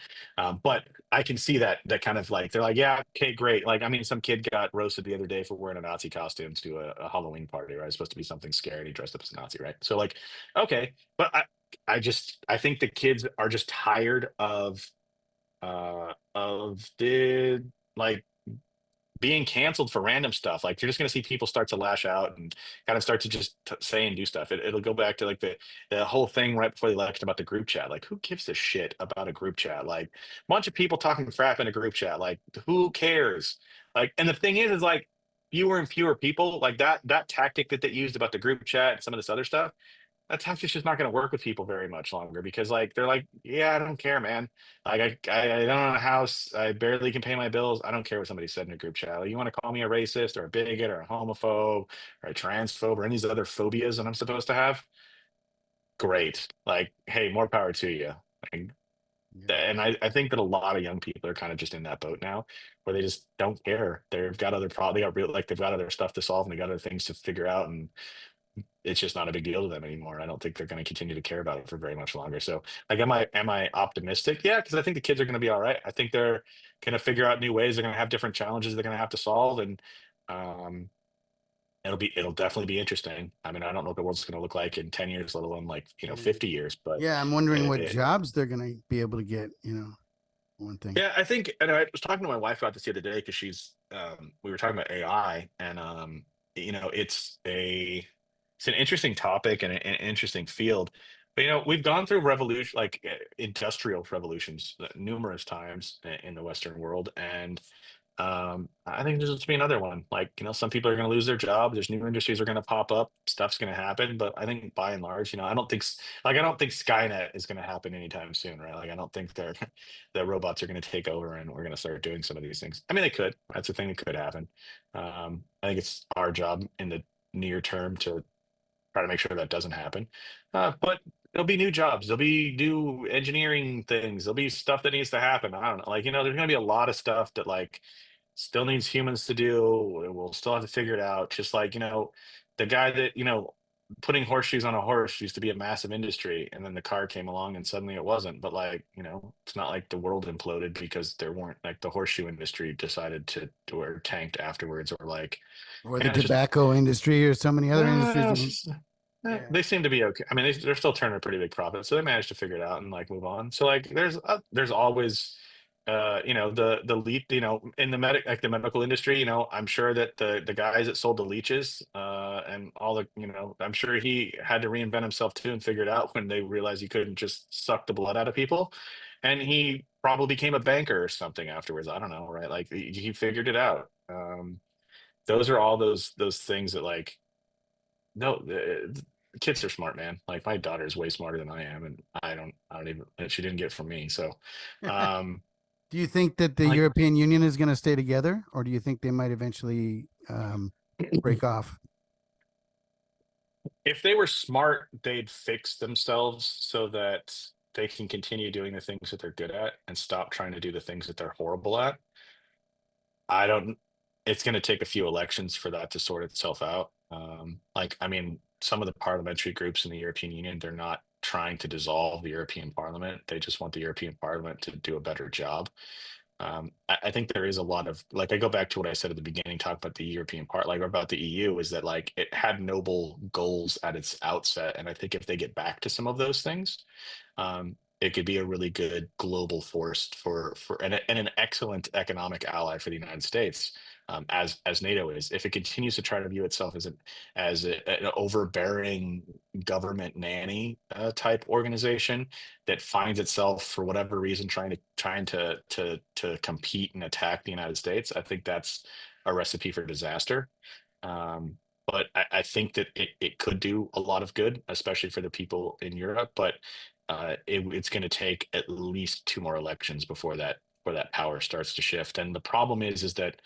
But I can see that kind of like they're like, yeah, okay, great. Like, I mean, some kid got roasted the other day for wearing a Nazi costume to a Halloween party, right? It's supposed to be something scary, and he dressed up as a Nazi, right? So like, okay, but I think the kids are just tired of the like being canceled for random stuff. Like you're just going to see people start to lash out and kind of start to just say and do stuff. It'll go back to like the whole thing right before the election about the group chat. Like who gives a shit about a group chat? Like a bunch of people talking crap in a group chat. Like who cares? Like, and the thing is like fewer and fewer people like that tactic that they used about the group chat and some of this other stuff, that tactic's just not going to work with people very much longer because like they're like, yeah, I don't care, man. Like I don't own a house. I barely can pay my bills. I don't care what somebody said in a group chat. Like, you want to call me a racist or a bigot or a homophobe or a transphobe or any of these other phobias that I'm supposed to have? Great. Like, hey, more power to you. Like, Yeah. and I think that a lot of young people are kind of just in that boat now where they just don't care. They've got other they got real like they've got other stuff to solve and they got other things to figure out and it's just not a big deal to them anymore. I don't think they're going to continue to care about it for very much longer. So, like, am I optimistic? Yeah, because I think the kids are going to be all right. I think they're going to figure out new ways. They're going to have different challenges they're going to have to solve, and um, it'll definitely be interesting. I mean, I don't know what the world's going to look like in 10 years, let alone like Yeah. 50 years. But Yeah. I'm wondering what it, jobs they're going to be able to get, one thing. yeah, I think, and I was talking to my wife about this the other day because we were talking about AI, and it's an interesting topic and an interesting field. But we've gone through revolution, like industrial revolutions, numerous times in the Western world, and I think there's just be another one. Like, some people are going to lose their job. There's new industries are going to pop up. Stuff's going to happen. But I think by and large, I don't think Skynet is going to happen anytime soon, right? Like, I don't think the robots are going to take over and we're going to start doing some of these things. I mean, they could. That's a thing that could happen. I think it's our job in the near term to try to make sure that doesn't happen. But there'll be new jobs. There'll be new engineering things. There'll be stuff that needs to happen. I don't know. Like, there's going to be a lot of stuff that like still needs humans to do. We'll still have to figure it out. Just like, the guy that, putting horseshoes on a horse used to be a massive industry, and then the car came along and suddenly it wasn't. But like, it's not like the world imploded because there weren't, like, the horseshoe industry decided to or tanked afterwards, or like, Or the it's just tobacco industry or so many other industries that went. Yeah. they seem to be okay. I mean, they're still turning a pretty big profit, so they managed to figure it out and like move on. So like, there's always, the lead, in the medical industry. I'm sure that the guys that sold the leeches, and all the, I'm sure he had to reinvent himself too and figure it out when they realized you couldn't just suck the blood out of people, and he probably became a banker or something afterwards. I don't know, right? Like he figured it out. Those are all those things that, like, no, kids are smart, man. Like my daughter is way smarter than I am, and I don't even. She didn't get it from me. So, um, Do you think that the like European Union is going to stay together, or do you think they might eventually break off? if they were smart, they'd fix themselves so that they can continue doing the things that they're good at and stop trying to do the things that they're horrible at. I don't. It's going to take a few elections for that to sort itself out. Like, I mean, some of the parliamentary groups in the European Union, they're not trying to dissolve the European Parliament. They just want the European Parliament to do a better job. I think there is a lot of, like, I go back to what I said at the beginning, talk about the European part, like about the EU, is that like it had noble goals at its outset, and I think if they get back to some of those things, it could be a really good global force for and an excellent economic ally for the United States, as NATO is. If it continues to try to view itself an overbearing government nanny type organization that finds itself for whatever reason trying to compete and attack the United States, I think that's a recipe for disaster. But I think that it could do a lot of good, especially for the people in Europe. But it's going to take at least two more elections before that power starts to shift. And the problem is that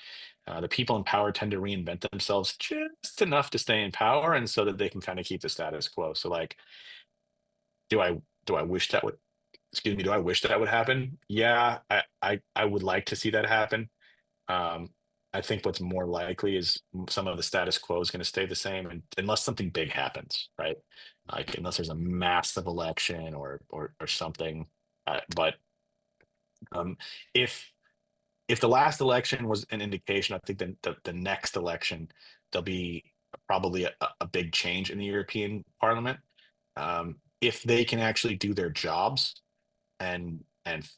the people in power tend to reinvent themselves just enough to stay in power, and so that they can kind of keep the status quo. So like, do I wish that would excuse me, do I wish that would happen? Yeah, I would like to see that happen. Um, I think what's more likely is some of the status quo is going to stay the same, and unless something big happens, right? Like unless there's a massive election or something. But um, if if the last election was an indication, I think the next election there'll be probably a big change in the European Parliament. If they can actually do their jobs and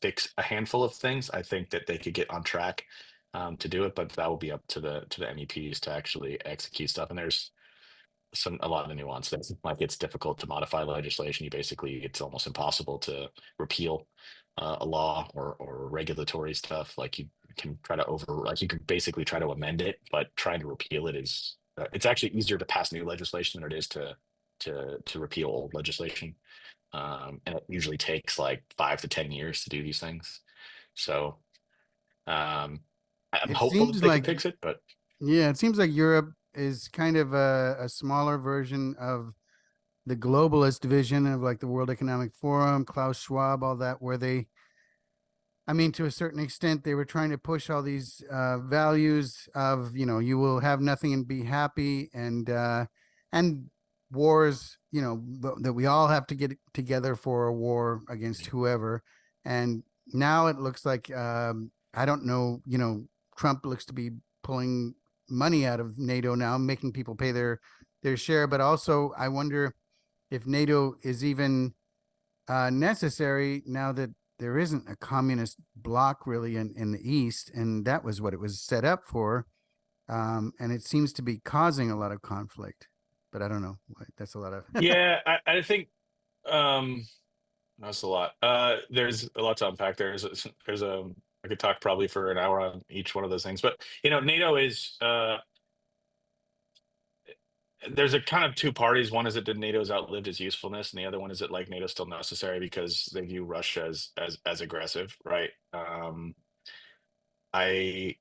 fix a handful of things, I think that they could get on track to do it. But that will be up to the MEPs to actually execute stuff. And there's a lot of nuance that's like, it's difficult to modify legislation. It's almost impossible to repeal a law or regulatory stuff. Like you can try to you can basically try to amend it, but trying to repeal it is it's actually easier to pass new legislation than it is to repeal old legislation. And it usually takes like 5 to 10 years to do these things. So I'm It hopeful that seems they can like, fix it, but yeah, it seems like Europe is kind of a smaller version of the globalist vision of like the World Economic Forum, Klaus Schwab, all that, where they, I mean, to a certain extent, they were trying to push all these values of, you will have nothing and be happy, and wars, that we all have to get together for a war against whoever. And now it looks like, I don't know, Trump looks to be pulling money out of NATO now, making people pay their share. But also, I wonder if NATO is even necessary now that there isn't a communist bloc really in the East, and that was what it was set up for. And it seems to be causing a lot of conflict. But I don't know. That's a lot of. yeah, I think um, that's a lot. There's a lot to unpack. There's I could talk probably for an hour on each one of those things, but NATO is there's a kind of two parties. One is that NATO's outlived its usefulness, and the other one is that like NATO's still necessary because they view Russia as aggressive, right? I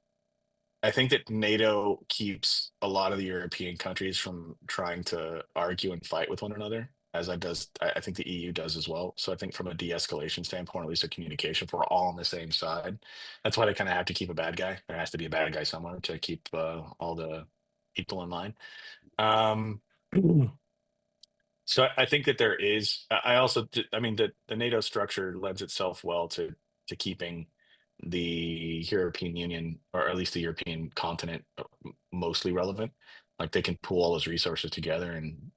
I think that NATO keeps a lot of the European countries from trying to argue and fight with one another, as I think the EU does as well. So I think from a de-escalation standpoint, at least a communication, if we're all on the same side, that's why they kind of have to keep a bad guy. There has to be a bad guy somewhere to keep all the people in line. Um, So I think that there is. I also, I mean, the NATO structure lends itself well to keeping the European Union, or at least the European continent, mostly relevant. Like they can pool all those resources together, and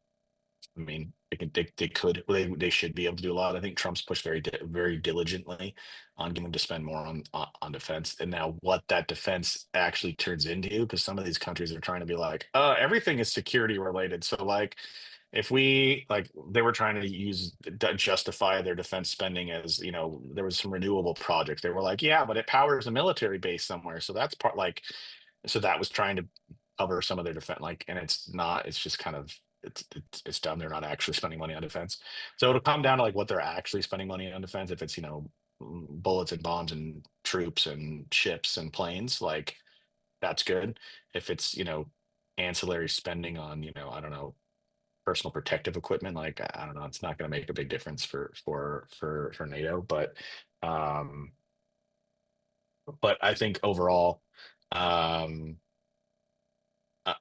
I mean, they could, well, they should be able to do a lot. I think Trump's pushed very diligently on getting them to spend more on defense. And now what that defense actually turns into, because some of these countries are trying to be like, everything is security related. So like, if we like, they were trying to justify their defense spending as, there was some renewable projects. They were like, yeah, but it powers a military base somewhere. So that's part like, so that was trying to cover some of their defense, like, and it's not. It's just kind of it's dumb. They're not actually spending money on defense. So it'll come down to like what they're actually spending money on defense. If it's bullets and bombs and troops and ships and planes, like that's good. If it's ancillary spending on I don't know, personal protective equipment, like I don't know, it's not going to make a big difference for NATO. Um, but I think overall. Um,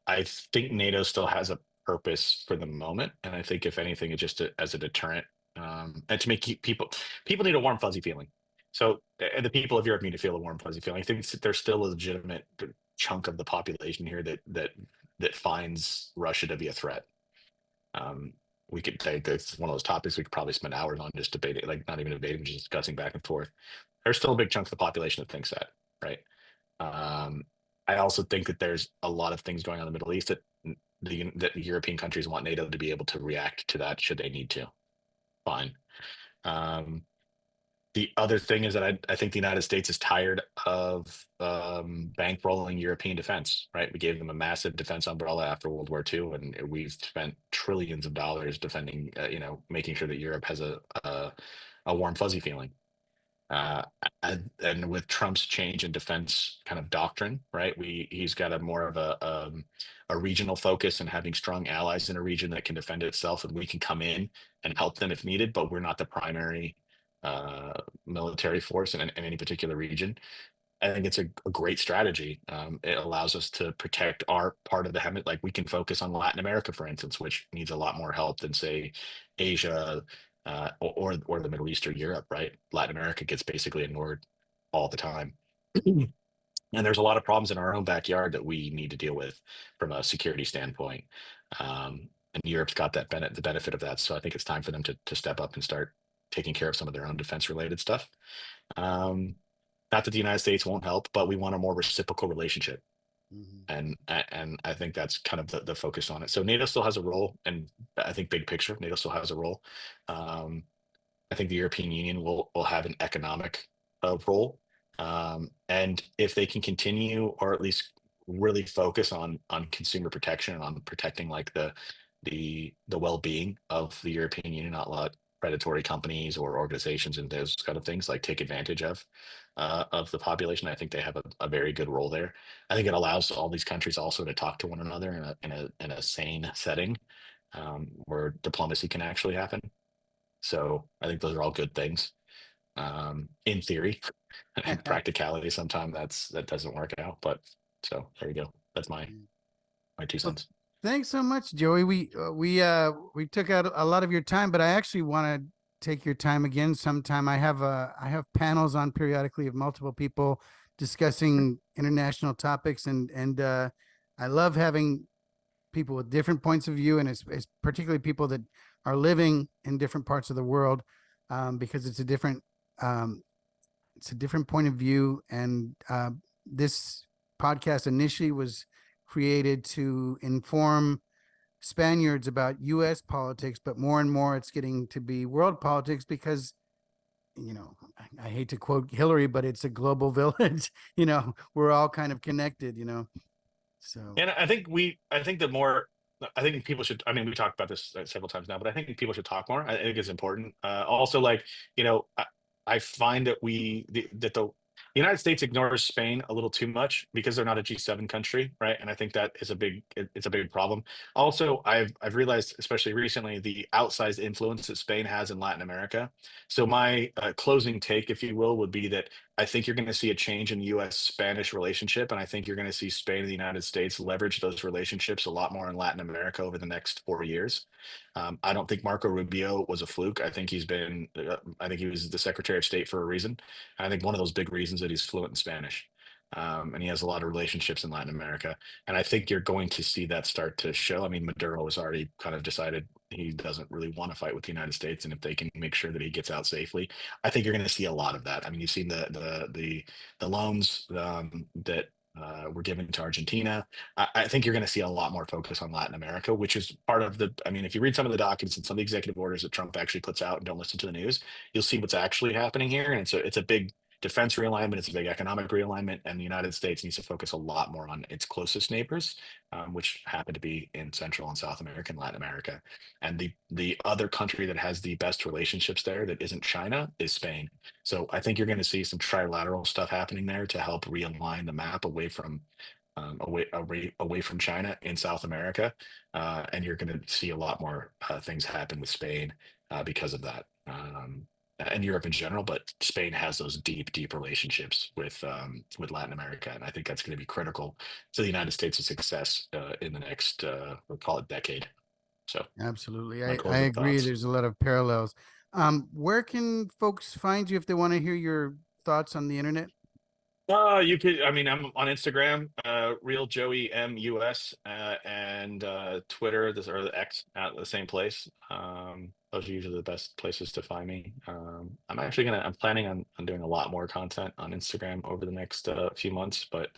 I think NATO still has a purpose for the moment, and I think if anything, it's just as a deterrent, and to make people need a warm fuzzy feeling. So, and the people of Europe need to feel a warm fuzzy feeling. I think there's still a legitimate chunk of the population here that finds Russia to be a threat. Um, we could take it's one of those topics we could probably spend hours on just debating, like not even debating, just discussing back and forth. There's still a big chunk of the population that thinks that, right? Um, I also think that there's a lot of things going on in the Middle East that the European countries want NATO to be able to react to that should they need to. Fine. Um, the other thing is that I think the United States is tired of bankrolling European defense, right? We gave them a massive defense umbrella after World War II, and we've spent trillions of dollars defending, making sure that Europe has a warm, fuzzy feeling. Uh, and with Trump's change in defense kind of doctrine, right? He's got a more of a regional focus and having strong allies in a region that can defend itself, and we can come in and help them if needed, but we're not the primary military force in any particular region. I think it's a great strategy. It allows us to protect our part of the hemisphere. Like we can focus on Latin America, for instance, which needs a lot more help than say Asia or the Middle East or Europe. Right? Latin America gets basically ignored all the time, and there's a lot of problems in our own backyard that we need to deal with from a security standpoint. And Europe's got the benefit of that. So I think it's time for them to step up and start taking care of some of their own defense related stuff. Um, Not that the United States won't help, but we want a more reciprocal relationship. Mhm. And I think that's kind of the focus on it. So NATO still has a role, and I think big picture, NATO still has a role. Um, I think the European Union will have an economic role, and if they can continue, or at least really focus on consumer protection and on protecting like the well being of the European Union, not let predatory companies or organizations and those kind of things like take advantage of the population. I think they have a very good role there. I think it allows all these countries also to talk to one another in a sane setting, where diplomacy can actually happen. So I think those are all good things, in theory. In practicality, sometimes that doesn't work out. But so there you go. That's my two Well, cents. thanks so much, Joey. We took out a lot of your time, but I actually want to take your time again sometime. I have panels on periodically of multiple people discussing international topics, and I love having people with different points of view, and it's particularly people that are living in different parts of the world, because um, it's a different point of view. And this podcast initially was created to inform Spaniards about U.S. politics, but more and more it's getting to be world politics because I hate to quote Hillary, but it's a global village. We're all kind of connected. So. And I think the more, I think people should, I mean, we talked about this several times now, but I think people should talk more. I think it's important. Also, like, I find that the United States ignores Spain a little too much because they're not a G7 country, right? And I think that is it's a big problem. Also, I've realized, especially recently, the outsized influence that Spain has in Latin America. So my closing take, if you will, would be that I think you're going to see a change in U.S. Spanish relationship, and I think you're going to see Spain and the United States leverage those relationships a lot more in Latin America over the next 4 years. I don't think Marco Rubio was a fluke. I think he was the Secretary of State for a reason. I think one of those big reasons that he's fluent in Spanish. And he has a lot of relationships in Latin America. And I think you're going to see that start to show. I mean, Maduro has already kind of decided he doesn't really want to fight with the United States. And if they can make sure that he gets out safely, I think you're going to see a lot of that. I mean, you've seen the loans that were given to Argentina. I think you're going to see a lot more focus on Latin America, which is part of the. I mean, if you read some of the documents and some of the executive orders that Trump actually puts out and don't listen to the news, you'll see what's actually happening here. And it's a big defense realignment. It's a big economic realignment, and the United States needs to focus a lot more on its closest neighbors, which happen to be in Central and South America and Latin America. And the other country that has the best relationships there that isn't China is Spain. So I think you're going to see some trilateral stuff happening there to help realign the map away from away from China in South America, and you're going to see a lot more things happen with Spain because of that. And Europe in general, but Spain has those deep relationships with Latin America, and I think that's going to be critical to the United States' success in the next, we'll call it decade. So, Absolutely. my I closing agree. thoughts. There's a lot of parallels. Where can folks find you if they want to hear your thoughts on the internet? You could. I mean, I'm on Instagram, real Joey MUS, and Twitter. This or the X at the same place. Those are usually the best places to find me. I'm actually gonna. I'm planning on doing a lot more content on Instagram over the next few months, but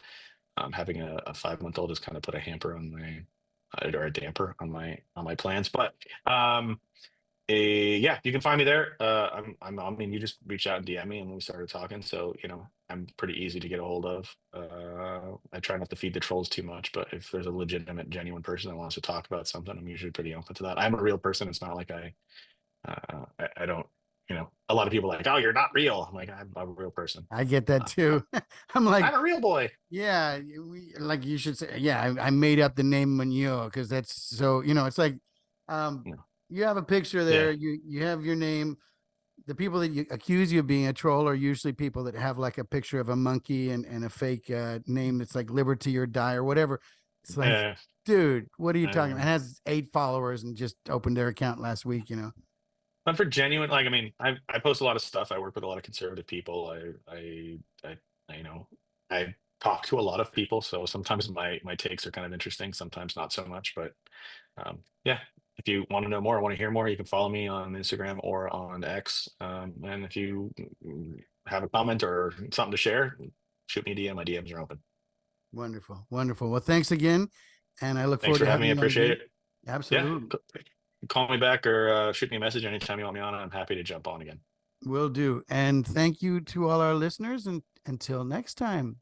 having a 5-month-old has kind of put a hamper on my or a damper on my plans. But yeah, you can find me there. I mean, you just reached out and DM me, and we started talking. So I'm pretty easy to get a hold of. I try not to feed the trolls too much, but if there's a legitimate, genuine person that wants to talk about something, I'm usually pretty open to that. I'm a real person. It's not like I don't. A lot of people are like, oh, you're not real. I'm like, I'm a real person. I get that Uh, too. I'm like, I'm a real boy. yeah, like you should say, yeah, I made up the name Meugniot because that's so, it's like, um, No. you have a picture there, Yeah. you have your name. The people that you accuse you of being a troll are usually people that have like a picture of a monkey and a fake name that's like Liberty or Die or whatever. It's like, Yeah. dude, what are you talking about? Uh, It has 8 followers and just opened their account last week. But for genuine, like, I mean, I post a lot of stuff. I work with a lot of conservative people. I I talk to a lot of people. So sometimes my takes are kind of interesting. Sometimes not so much. But yeah, if you want to know more, want to hear more, you can follow me on Instagram or on X. And if you have a comment or something to share, shoot me a DM. My DMs are open. Wonderful. Wonderful. Well, thanks again. And I look Thanks forward for to having having me. I you on appreciate again. it. Yeah, Absolutely. call me back or shoot me a message anytime you want me on. I'm happy to jump on again. Will do. And thank you to all our listeners. And until next time.